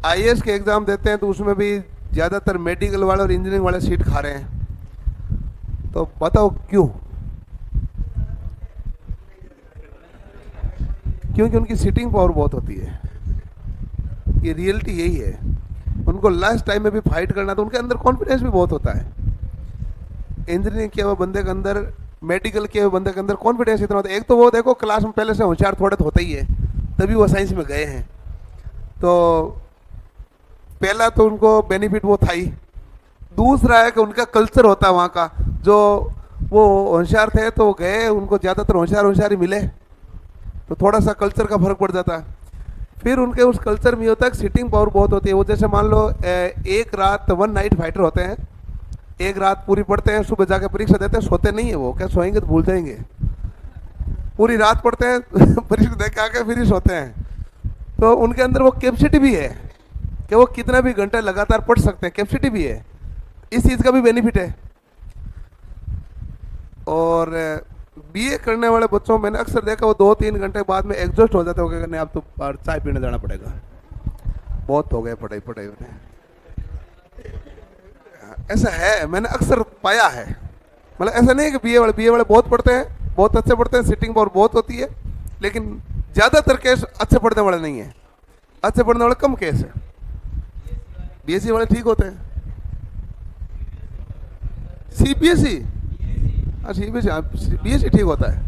आईएएस के एग्ज़ाम देते हैं तो उसमें भी ज़्यादातर मेडिकल वाले और इंजीनियरिंग वाले सीट खा रहे हैं। तो बताओ क्यों? क्योंकि उनकी सीटिंग पावर बहुत होती है। ये रियलिटी यही है। उनको लास्ट टाइम में भी फाइट करना, तो उनके अंदर कॉन्फिडेंस भी बहुत होता है। इंजीनियरिंग किया हुआ बंदे के अंदर, मेडिकल किए हुए बंदे के अंदर कॉन्फिडेंस इतना होता है। एक तो वो देखो क्लास में पहले से होशियार थोड़े तो होता ही है, तभी वो साइंस में गए हैं। तो पहला तो उनको बेनिफिट वो था ही। दूसरा है कि उनका कल्चर होता है वहाँ का, जो वो होशियार थे तो गए, उनको ज़्यादातर होशियार ही मिले, तो थोड़ा सा कल्चर का फर्क पड़ जाता है। फिर उनके उस कल्चर में होता है सिटिंग पावर बहुत होती है। वो जैसे मान लो एक रात 1 नाइट फाइटर होते हैं, एक रात पूरी पढ़ते हैं, सुबह जाके परीक्षा देते हैं, सोते नहीं है वो, क्या सोएंगे तो भूल जाएंगे। पूरी रात पढ़ते हैं परीक्षा दे के आके फिर ही सोते हैं। तो उनके अंदर वो कैपेसिटी भी है कि वो कितना भी घंटे लगातार पढ़ सकते हैं, कैपेसिटी भी है। इस चीज़ का भी बेनिफिट है। और बीए करने वाले बच्चों मैंने अक्सर देखा वो 2-3 घंटे बाद में एग्जॉस्ट हो जाते हो कि नहीं अब तो चाय पीने जाना पड़ेगा, बहुत हो गए पढ़ाई में। ऐसा है, मैंने अक्सर पाया है। मतलब ऐसा नहीं है कि बीए वाले बहुत पढ़ते हैं, बहुत अच्छे पढ़ते हैं, सिटिंग पावर बहुत होती है, लेकिन ज़्यादातर केस अच्छे पढ़ने वाले नहीं है। अच्छे पढ़ने वाले कम केस है। बीएससी वाले ठीक होते हैं। सीबीएसई, बीएससी ठीक होता है।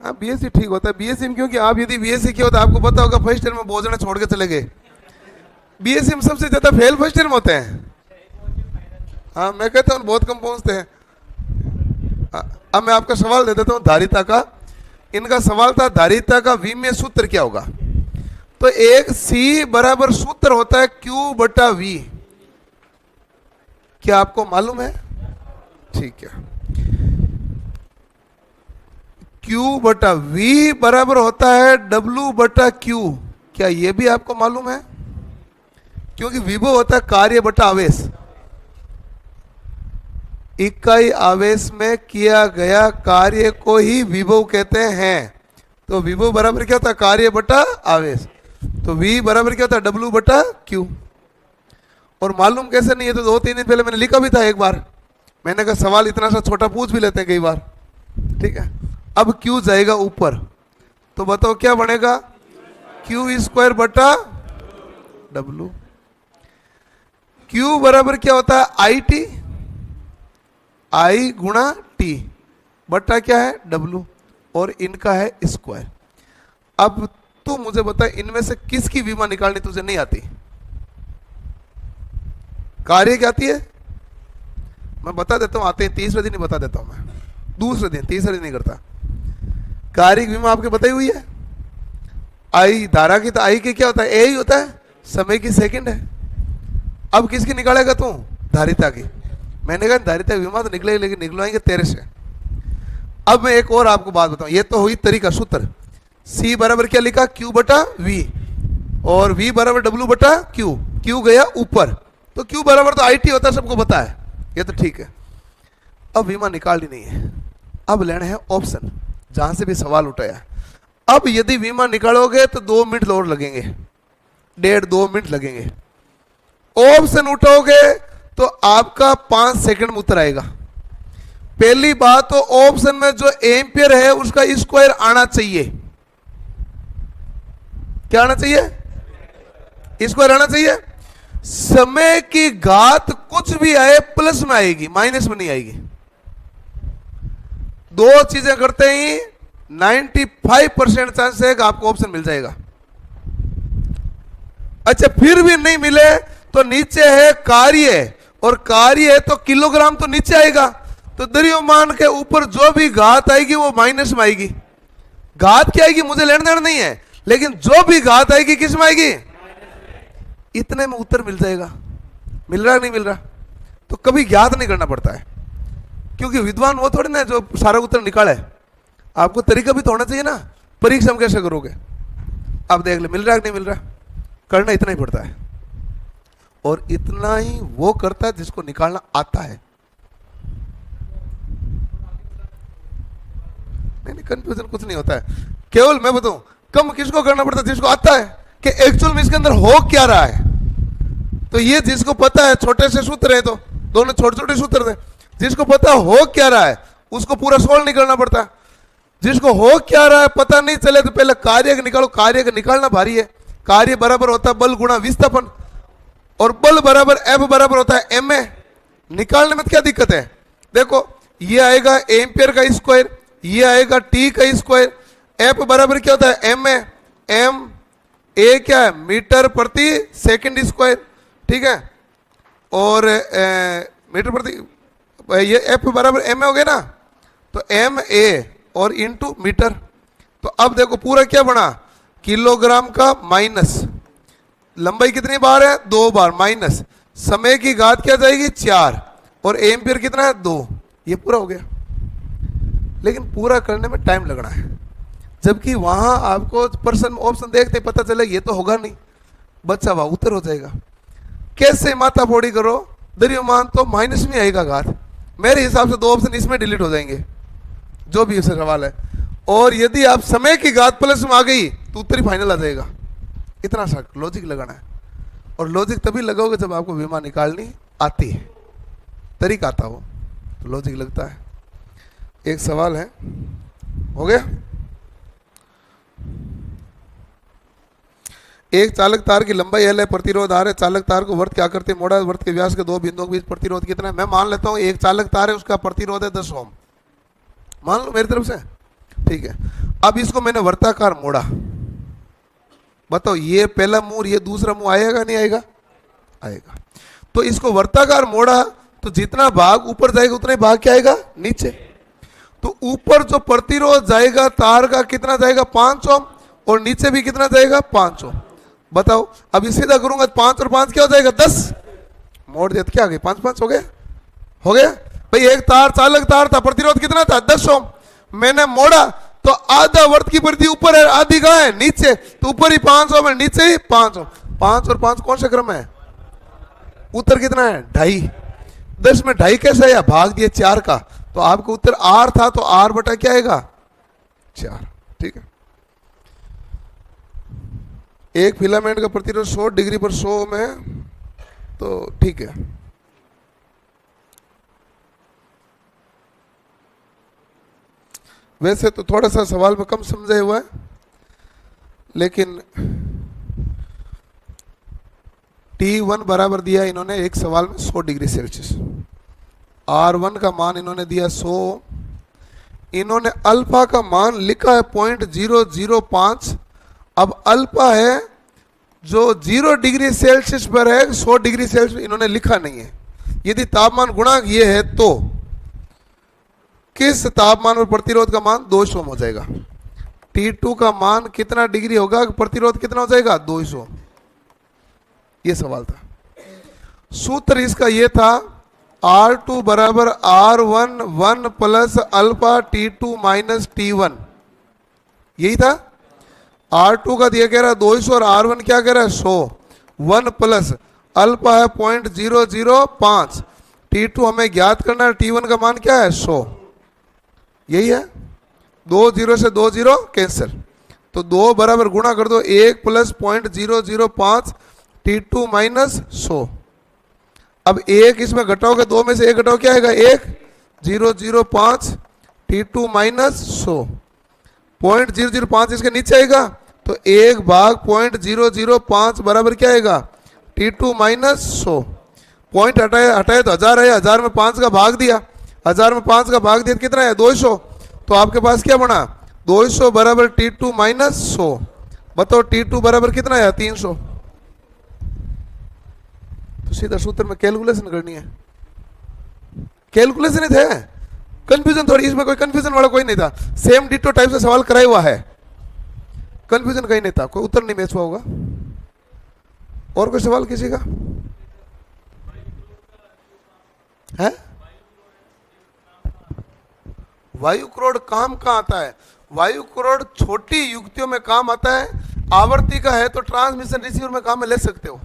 हाँ, बीएससी ठीक होता है। बीएससी में क्योंकि आप यदि बीएससी किया होता आपको पता होगा फर्स्ट ईयर में बहुत जने छोड़ के चले गए। बीएससी में सबसे ज्यादा फेल फर्स्ट ईयर में होते हैं। हाँ, मैं कहता हूँ बहुत कम पहुंचते हैं। अब मैं आपका सवाल दे देता हूँ धारिता का। इनका सवाल था धारिता का विमीय सूत्र क्या होगा। तो एक सी बराबर सूत्र होता है Q बटा V। क्या आपको मालूम है? ठीक है, Q बटा V बराबर होता है W बटा Q। क्या ये भी आपको मालूम है? क्योंकि विभव होता है कार्य बटा आवेश। इकाई आवेश में किया गया कार्य को ही विभव कहते हैं। तो विभव बराबर क्या होता है? कार्य बटा आवेश। तो V बराबर क्या होता है? W बटा Q। और मालूम कैसे नहीं है? तो 2-3 दिन पहले मैंने लिखा भी था एक बार। मैंने कहा सवाल इतना सा छोटा पूछ भी लेते हैं कई बार। ठीक है, अब Q जाएगा ऊपर, तो बताओ क्या बनेगा? Q² बटा W। Q बराबर क्या होता है? IT, I गुणा T बटा क्या है? W, और इनका है स्क्वायर। अब तू मुझे बता, इनमें से किसकी विमा निकालनी तुझे नहीं आती? कार्य क्या आती है? मैं बता देता हूं, आते हैं तीसरे दिन ही बता देता हूं मैं। दूसरे दिन, तीसरे दिन नहीं करता। कार्य की विमा आपके बताई हुई है। आई धारा की, तो आई के क्या होता है? ए ही होता है, समय की सेकंड है। अब किसकी निकालेगा तू? धारिता की। मैंने कहा धारिता की विमा तो निकलेगी, लेकिन निकलवाएंगे तेरे से। अब मैं एक और आपको बात बताऊं, ये तो हुई तरीका सूत्र। C बराबर क्या लिखा? Q बटा V, और V बराबर W बटा Q। Q गया ऊपर, तो Q बराबर तो IT होता है, सबको पता है, ये तो ठीक है। अब विमा निकालनी नहीं है, अब लेना है ऑप्शन, जहां से भी सवाल उठाया। अब यदि विमा निकालोगे तो 2 मिनट और लगेंगे, 1.5-2 मिनट लगेंगे। ऑप्शन उठाओगे तो आपका 5 सेकंड में उत्तर आएगा। पहली बात तो ऑप्शन में जो एम्पियर है उसका स्क्वायर आना चाहिए। क्या आना चाहिए? स्क्वायर आना चाहिए। समय की घात कुछ भी आए प्लस में आएगी, माइनस में नहीं आएगी। दो चीजें करते ही 95% चांस है कि आपको ऑप्शन मिल जाएगा। अच्छा फिर भी नहीं मिले तो नीचे है कार्य, और कार्य है तो किलोग्राम तो नीचे आएगा, तो द्रव्यमान के ऊपर जो भी घात आएगी वो माइनस में आएगी। घात क्या आएगी मुझे लेना देना नहीं है, लेकिन जो भी घात आएगी किस में आएगी? इतने में उत्तर मिल जाएगा। मिल रहा नहीं मिल रहा? तो कभी याद नहीं करना पड़ता है, क्योंकि विद्वान वो थोड़ी ना जो सारा उत्तर निकाले। आपको तरीका भी तो होना चाहिए ना, परीक्षा में कैसे करोगे? आप देख ले मिल रहा है नहीं मिल रहा, करना इतना ही पड़ता है। और इतना ही वो करता है जिसको निकालना आता है। नहीं कंफ्यूजन कुछ नहीं होता है। केवल मैं बताऊं कम किसको करना पड़ता है? जिसको आता है कि एक्चुअल में इसके अंदर हो क्या रहा है। तो ये जिसको पता है, छोटे से सूत्र है तो दोनों छोटे छोटे सूत्र थे, जिसको पता हो क्या रहा है उसको पूरा सोल्व नहीं करना पड़ता। जिसको हो क्या रहा है पता नहीं चले तो पहले कार्य का निकालो। कार्य का निकालना भारी है। कार्य बराबर होता है बल गुणा विस्थापन, और बल बराबर एफ बराबर होता है एम ए। निकालने में क्या दिक्कत है? देखो ये आएगा एम्पियर का स्क्वायर, ये आएगा टी का स्क्वायर। एफ बराबर क्या होता है? M A. एम ए क्या है? मीटर प्रति सेकंड स्क्वायर, ठीक है। और मीटर प्रति, ये एफ बराबर एम ए हो गया ना, तो एम ए और इंटू मीटर। तो अब देखो पूरा क्या बना? किलोग्राम का माइनस लंबाई कितनी बार है? 2 बार, माइनस समय की घात क्या जाएगी? 4, और एम्पियर कितना है? 2। ये पूरा हो गया। लेकिन पूरा करने में टाइम लगना है, जबकि वहां आपको पर्सन ऑप्शन देखते पता चले ये तो होगा नहीं, बच्चा वहां उत्तर हो जाएगा। कैसे माथा फोड़ी करो, द्रव्यमान तो माइनस में आएगा घात। मेरे हिसाब से 2 ऑप्शन इसमें डिलीट हो जाएंगे, जो भी उससे सवाल है। और यदि आप समय की घात प्लस में आ गई तो उत्तर ही फाइनल आ जाएगा। इतना सा लॉजिक लगाना है, और लॉजिक तभी लगाओगे जब आपको विमा निकालनी आती है, तरीका आता हो तो लॉजिक लगता है। एक सवाल है, हो गया। एक चालक तार की लंबाई L है, प्रतिरोध R है। चालक तार को वर्त क्या करते हैं? मोड़ा। वर्त के व्यास के 2 बिंदुओं के बीच प्रतिरोध कितना है? मैं मान लेता हूं एक चालक तार है, उसका प्रतिरोध है 10 ओम, मान लो मेरी तरफ से, ठीक है। अब इसको मैंने वर्ताकार मोड़ा, बताओ ये पहला मुंह ये दूसरा मुंह आएगा नहीं आएगा? आएगा। तो इसको वर्ताकार मोड़ा तो जितना भाग ऊपर जाएगा उतना ही भाग क्या आएगा? नीचे। तो ऊपर जो प्रतिरोध जाएगा तार का कितना जाएगा? 5 ओम, और नीचे भी कितना जाएगा? 5 ओम। बताओ अब ये सीधा करूंगा 5 और 5 क्या हो जाएगा? 10। मोड़ दिया तो क्या आ गया? 5-5 हो गया। हो गया भाई। एक तार चालक तार था, प्रतिरोध कितना था? 10 ओम। मैंने मोड़ा तो आधा वर्त की परिधि ऊपर है, आधी कहां है? नीचे। तो ऊपर ही 5 ओम है, नीचे ही 5 ओम। 5 और 5 कौन सा क्रम है? उत्तर कितना है? 2.5। 10 में 2.5 कैसे आया? भाग दिए 4 का, तो आपका उत्तर R था, तो R बटा क्या आएगा? 4। ठीक है। एक फिलामेंट का प्रतिरोध 100 डिग्री पर 100 ओम है, तो ठीक है। वैसे तो थोड़ा सा सवाल में कम समझा हुआ है, लेकिन T1 बराबर दिया इन्होंने एक सवाल में 100 डिग्री सेल्सियस। R1 का मान इन्होंने दिया 100। इन्होंने अल्फा का मान लिखा है 0.005। अब अल्फा है जो 0 डिग्री सेल्सियस पर है, 100 डिग्री सेल्सियस इन्होंने लिखा नहीं है। यदि तापमान गुणांक ये है तो किस तापमान पर प्रतिरोध का मान 200 ओम हो जाएगा? T2 का मान कितना डिग्री होगा, प्रतिरोध कितना हो जाएगा? 200। ये सवाल था। सूत्र इसका ये था R2 बराबर R1 1 plus alpha T2 minus T1, यही था। R2 का दिया कह रहा है 200 और R1 क्या कह रहा है? 100। 1 प्लस अल्फा है 0.005, T2 हमें ज्ञात करना है, T1 का मान क्या है? 100। यही है। 2 0 से 2 0 कैंसिल, तो 2 बराबर गुणा कर दो 1 प्लस 0.005 T2 माइनस 100। अब 1 इसमें घटाओगे, 2 में से 1 घटाओ क्या आएगा? 1 0.005 T2 माइनस 100। 0.005 इसके नीचे आएगा, तो तो 1/005 बराबर क्या आएगा? T2 minus 100। पॉइंट हटाए हटाए तो 1000 है, 1000 में 5 का भाग दिया, 1000 में 5 का भाग दिया तो कितना है? 200। तो आपके पास क्या बना? 200 बराबर T2 माइनस 100। बताओ T2 बराबर कितना है? 300। तो सीधा सूत्र में कैलकुलेशन करनी है, कैलकुलेशन ही थे। कंफ्यूजन थोड़ी, इसमें कोई कंफ्यूजन वाला कोई नहीं था। सेम डिटो टाइप से सवाल कराया हुआ है, कंफ्यूजन कहीं नहीं था, कोई उत्तर नहीं मैच हुआ होगा। और कोई सवाल किसी का है? वायु क्रोड काम कहाँ आता है? वायु क्रोड छोटी युक्तियों में काम आता है। आवर्ती का है तो ट्रांसमिशन रिसीवर में काम में ले सकते हो।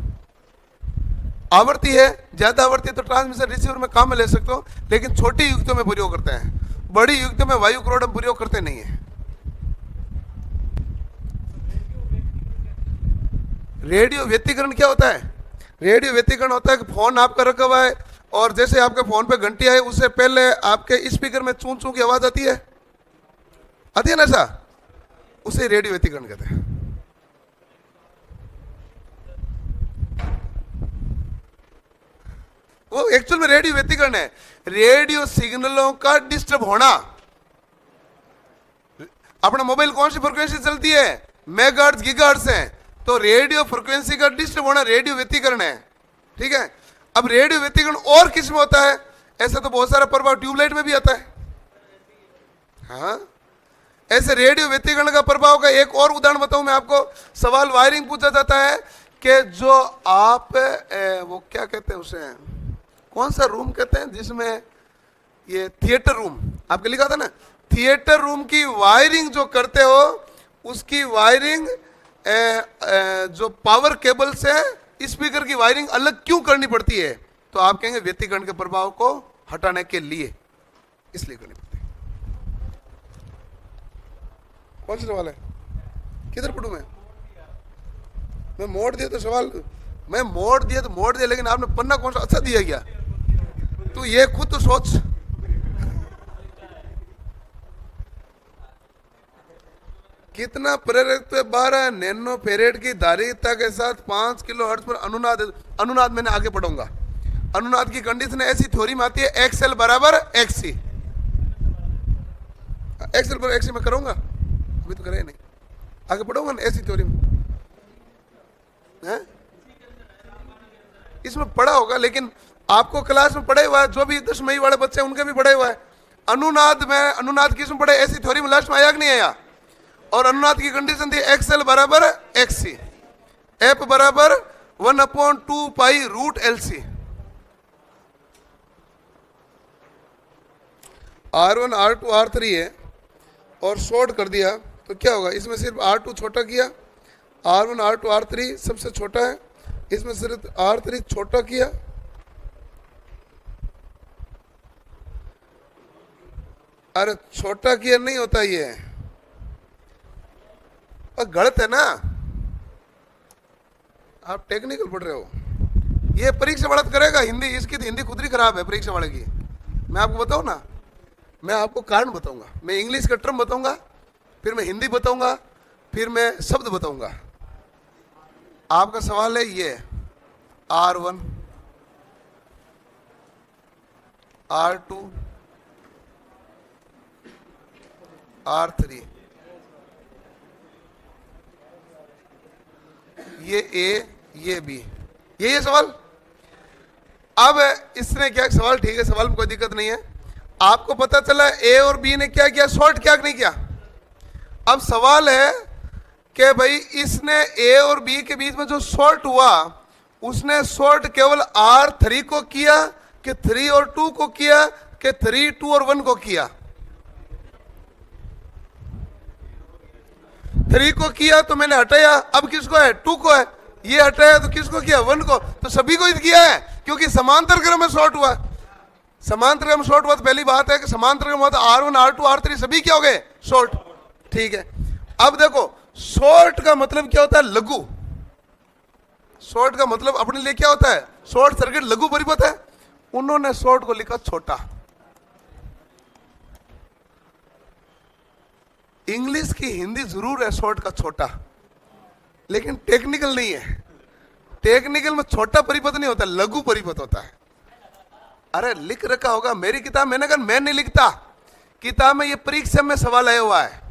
आवर्ती है, ज्यादा आवर्ती तो ट्रांसमिशन रिसीवर में काम में ले सकते हो, लेकिन छोटी युक्तियों में प्रयोग करते हैं। बड़ी युक्तियों में वायु क्रोड हम प्रयोग करते नहीं है। रेडियो व्यतिकरण क्या होता है? रेडियो व्यतिकरण होता है कि फोन आपका रखा हुआ है और जैसे आपके फोन पे घंटी आई उससे पहले आपके स्पीकर में चूं चूं की आवाज आती है ना ऐसा, उसे रेडियो व्यतिकरण कहते हैं। वो एक्चुअल में रेडियो व्यतिकरण है, रेडियो सिग्नलों का डिस्टर्ब होना। अपना मोबाइल कौन सी फ्रिक्वेंसी चलती है? मेगाहर्ट्ज गीगाहर्ट्ज है, तो रेडियो फ्रिक्वेंसी का डिस्टर्ब होना रेडियो व्यतिकरण है। ठीक है। अब रेडियो व्यतिकरण और किस में होता है? ऐसा तो बहुत सारा प्रभाव ट्यूबलाइट में भी आता है। हाँ, ऐसे रेडियो व्यतिकरण का प्रभाव का एक और उदाहरण बताऊं मैं आपको। सवाल वायरिंग पूछा जाता है कि जो आप वो क्या कहते हैं उसे, कौन सा रूम कहते हैं जिसमें ये थिएटर रूम आपके लिखा था ना, थिएटर रूम की वायरिंग जो करते हो उसकी वायरिंग जो पावर केबल से स्पीकर की वायरिंग अलग क्यों करनी पड़ती है? तो आप कहेंगे व्यतिकरण के प्रभाव को हटाने के लिए, इसलिए करनी पड़ती है। कौन सा सवाल है? किधर पढ़ूं मैं मोड़ दिया तो सवाल, मैं मोड़ दिया तो मोड़ दिया, लेकिन आपने पन्ना कौन सा अच्छा दिया गया? तू ये खुद तो सोच। कितना प्रेरकत्व 12 नैनो फेरेड की धारिता के साथ 5 किलो हर्ट्ज पर अनुनाद। अनुनाद मैंने आगे पढ़ूंगा। अनुनाद की कंडीशन ऐसी थ्योरी में आती है एक्सएल बराबर एक्सी। एक्सएल बराबर एक्सी में करूंगा, अभी तो करे नहीं, आगे पढ़ूंगा ना ऐसी थ्योरी में है? इसमें पढ़ा होगा, लेकिन आपको क्लास में पढ़े हुआ है, जो भी 10वीं वाले बच्चे हैं उनके भी पढ़े हुआ है। अनुनाद में, अनुनाद किस में पढ़े? ऐसी थ्योरी में लास्ट में आया कि नहीं आया? और अनुनाद की कंडीशन थी एक्सएल बराबर एक्सी, एफ बराबर 1/2 pi root LC. R1 R2 R3 है और शॉर्ट कर दिया तो क्या होगा? इसमें सिर्फ R2 छोटा किया, R1 R2 R3 सबसे छोटा है, इसमें सिर्फ R3 छोटा किया। अरे छोटा किया नहीं होता ये, और गलत है ना, आप टेक्निकल पढ़ रहे हो। ये परीक्षा वाला करेगा हिंदी, इसकी तो हिंदी खुद ही खराब है परीक्षा वाले की। मैं आपको बताऊं ना, मैं आपको कारण बताऊंगा, मैं इंग्लिश का टर्म बताऊंगा, फिर मैं हिंदी बताऊंगा, फिर मैं शब्द बताऊंगा। आपका सवाल है ये R1 R2 R3, ये ए ये बी, ये सवाल। अब इसने क्या सवाल, ठीक है सवाल में कोई दिक्कत नहीं है। आपको पता चला ए और बी ने क्या किया, शॉर्ट क्या नहीं किया। अब सवाल है कि भाई इसने ए और बी के बीच में जो शॉर्ट हुआ उसने शॉर्ट केवल R3 को किया कि 3 और 2 को किया कि 3, 2 और 1 को किया? 3 को किया तो मैंने हटाया, अब किसको है? 2 को है। ये हटाया तो किसको किया? 1 को। तो सभी को ही किया है, क्योंकि समांतर क्रम में शॉर्ट हुआ। समांतर क्रम शॉर्ट हुआ तो पहली बात है कि समांतर क्रम हुआ तो R1 R2 R3 सभी क्या हो गए? शॉर्ट। ठीक है, अब देखो शॉर्ट का मतलब क्या होता है? लघु। शॉर्ट का मतलब अपने लिए क्या होता है? शॉर्ट सर्किट लघु परिपथ है। उन्होंने शॉर्ट को लिखा छोटा। इंग्लिश की हिंदी जरूर है शॉर्ट का छोटा, लेकिन टेक्निकल नहीं है। टेक्निकल में छोटा परिपथ नहीं होता, लघु परिपथ होता है। अरे लिख रखा होगा मेरी किताब, मैंने कहा मैं नहीं लिखता, किताब में ये परीक्षा में सवाल आया हुआ है।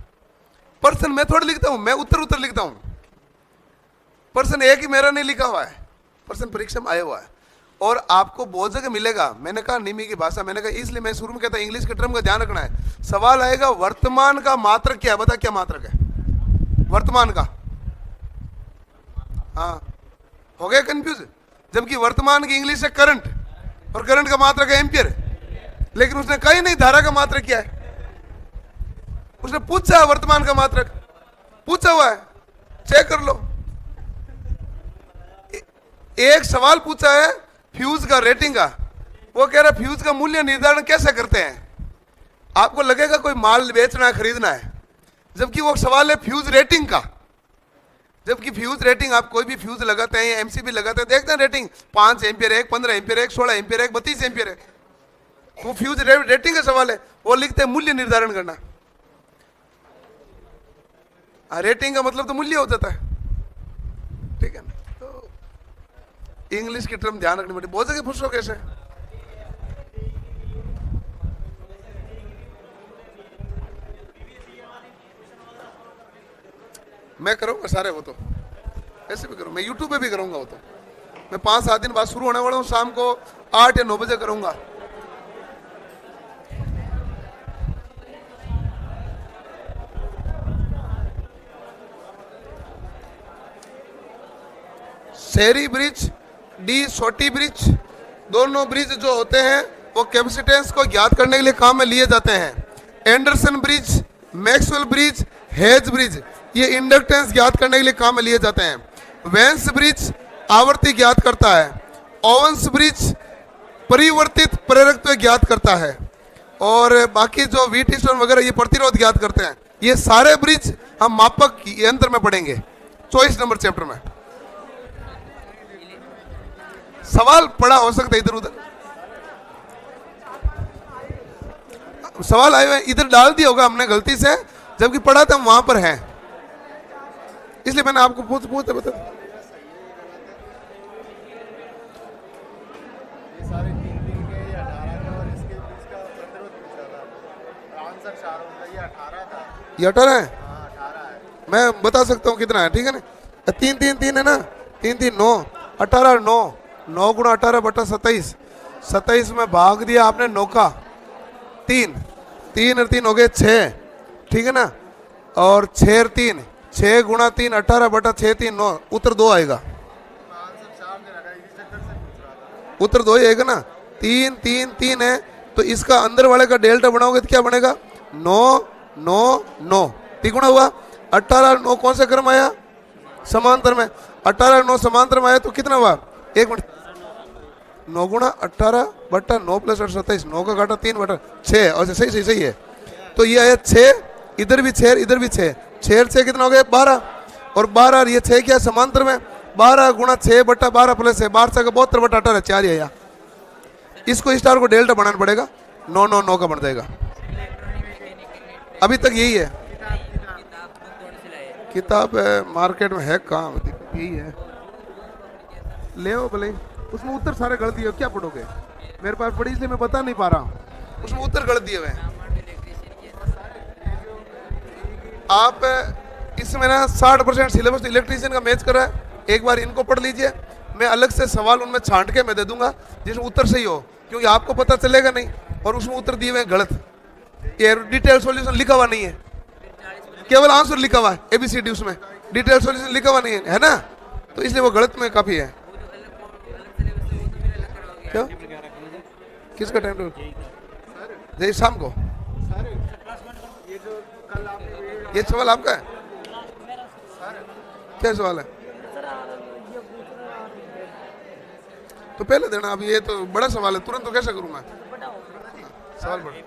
प्रश्न मैं थोड़ी लिखता हूं, मैं उत्तर लिखता हूं। प्रश्न एक ही मेरा नहीं लिखा हुआ है, प्रश्न परीक्षा में आया हुआ है और आपको बहुत जगह मिलेगा। मैंने कहा निमी की भाषा, मैंने कहा इसलिए मैं शुरू में कहता इंग्लिश के टर्म का ध्यान रखना है। सवाल आएगा वर्तमान का मात्रक क्या है, बता क्या मात्रक है वर्तमान का? हाँ हो गया कंफ्यूज। जबकि वर्तमान की इंग्लिश है करंट और करंट का मात्रक है एम्पियर, लेकिन उसने कही नहीं धारा का मात्रक क्या है। उसने पूछा है वर्तमान का मात्रक, पूछा हुआ है, चेक कर लो। एक सवाल पूछा है फ्यूज का रेटिंग का, वो कह रहा है फ्यूज का मूल्य निर्धारण कैसे करते हैं। आपको लगेगा कोई माल बेचना है खरीदना है, जबकि वो सवाल है फ्यूज रेटिंग का। जबकि फ्यूज रेटिंग आप कोई भी फ्यूज लगाते हैं या एमसीबी लगाते हैं, देखते हैं रेटिंग 5 एम्पियर है, 15 एम्पियर है, 16 एम्पियर है, 32 एम्पियर है। वो फ्यूज रेटिंग का सवाल है, वो लिखते हैं मूल्य निर्धारण करना। रेटिंग का मतलब तो मूल्य हो जाता है, ठीक है ना। तो इंग्लिश की टर्म ध्यान रखनी पड़ती, बहुत जगह पूछो कैसे। मैं करूंगा सारे, वो तो ऐसे भी करूंगा, मैं यूट्यूब पे भी करूंगा। वो तो मैं 5-7 दिन बाद शुरू होने वाला हूँ, शाम को 8 या 9 बजे करूंगा। शेरी ब्रिज, डी छोटी ब्रिज, दोनों ब्रिज जो होते हैं वो कैपेसिटेंस को ज्ञात करने के लिए काम में लिए जाते हैं। Anderson bridge, Maxwell bridge, hedge bridge, ये इंडक्टेंस ज्ञात करने के लिए काम में लिए जाते हैं। वेंस ब्रिज आवर्ती ज्ञात करता है। ओवंस ब्रिज परिवर्तित प्रेरकत्व ज्ञात करता है। और बाकी जो व्हीटस्टोन वगैरह ये प्रतिरोध ज्ञात करते हैं। ये सारे ब्रिज हम मापक यंत्र में पढ़ेंगे 24 नंबर चैप्टर में। सवाल पड़ा हो सकता है इधर उधर, सवाल आए हुए इधर डाल दिया होगा हमने गलती से, जबकि पढ़ा था हम वहां पर है, इसलिए मैंने आपको पूछ बता। ये 18 है, मैं बता सकता हूँ कितना है, ठीक है ना। 3 है ना, 3 9 18 9 गुणा 18 बटा 27, 27 में भाग दिया आपने 9 का 3 और 3 हो गए 6, ठीक है ना। और 6 और 3 6 गुणा 3 18 बटा 6 3 9, उत्तर 2 आएगा। उत्तर 2 ही आएगा ना। 3 है तो इसका अंदर वाले का डेल्टा बनाओगे तो क्या बनेगा 9 9 9, तिगुना हुआ। 18 9 कौन सा क्रम आया, समांतर में। 18 9 समांतर में आया तो कितना हुआ, 1 मिनट, 9 गुणा 18 बटा 9 प्लस 8 27, 9 का घाटा 3 बटा 6, और सही है। तो ये आया 6, इधर भी 6 इधर भी 6, 6 और 6 कितना हो गया 12, और 12 और ये 6 क्या समांतर में, 12 गुणा 6 बटा 12 प्लस 6 12 का 72 बटा 18 4 है। इसको स्टार को डेल्टा बनाना पड़ेगा, 9 9 9 का बन जाएगा। अभी तक यही है। किताब मार्केट में है कहाँ, यही है, ले आओ भले। उसमें उत्तर सारे गलत दिए, क्या पढ़ोगे, मेरे पास पढ़ी इसलिए मैं बता नहीं पा रहा हूँ, उसमें उत्तर गलत दिए हुए हैं। आप इसमें ना 60% सिलेबस इलेक्ट्रीशियन का मैच कर रहा है, एक बार इनको पढ़ लीजिए। मैं अलग से सवाल उनमें छांट के मैं दे दूंगा जिसमें उत्तर सही हो, क्योंकि आपको पता चलेगा नहीं और उसमें उत्तर दिए हुए हैं गलत। ये डिटेल सॉल्यूशन लिखा हुआ नहीं है, केवल आंसर लिखा हुआ है ABCD, उसमें डिटेल सॉल्यूशन लिखा हुआ नहीं है ना, तो इसलिए वो गलत में काफी है। क्या किसका टाइम टेबल, जय शाम को, ये सवाल आपका है, क्या सवाल है, तो पहले देना। अब ये तो बड़ा सवाल है, तुरंत तो कैसे करूँ मैं, सवाल बड़ा।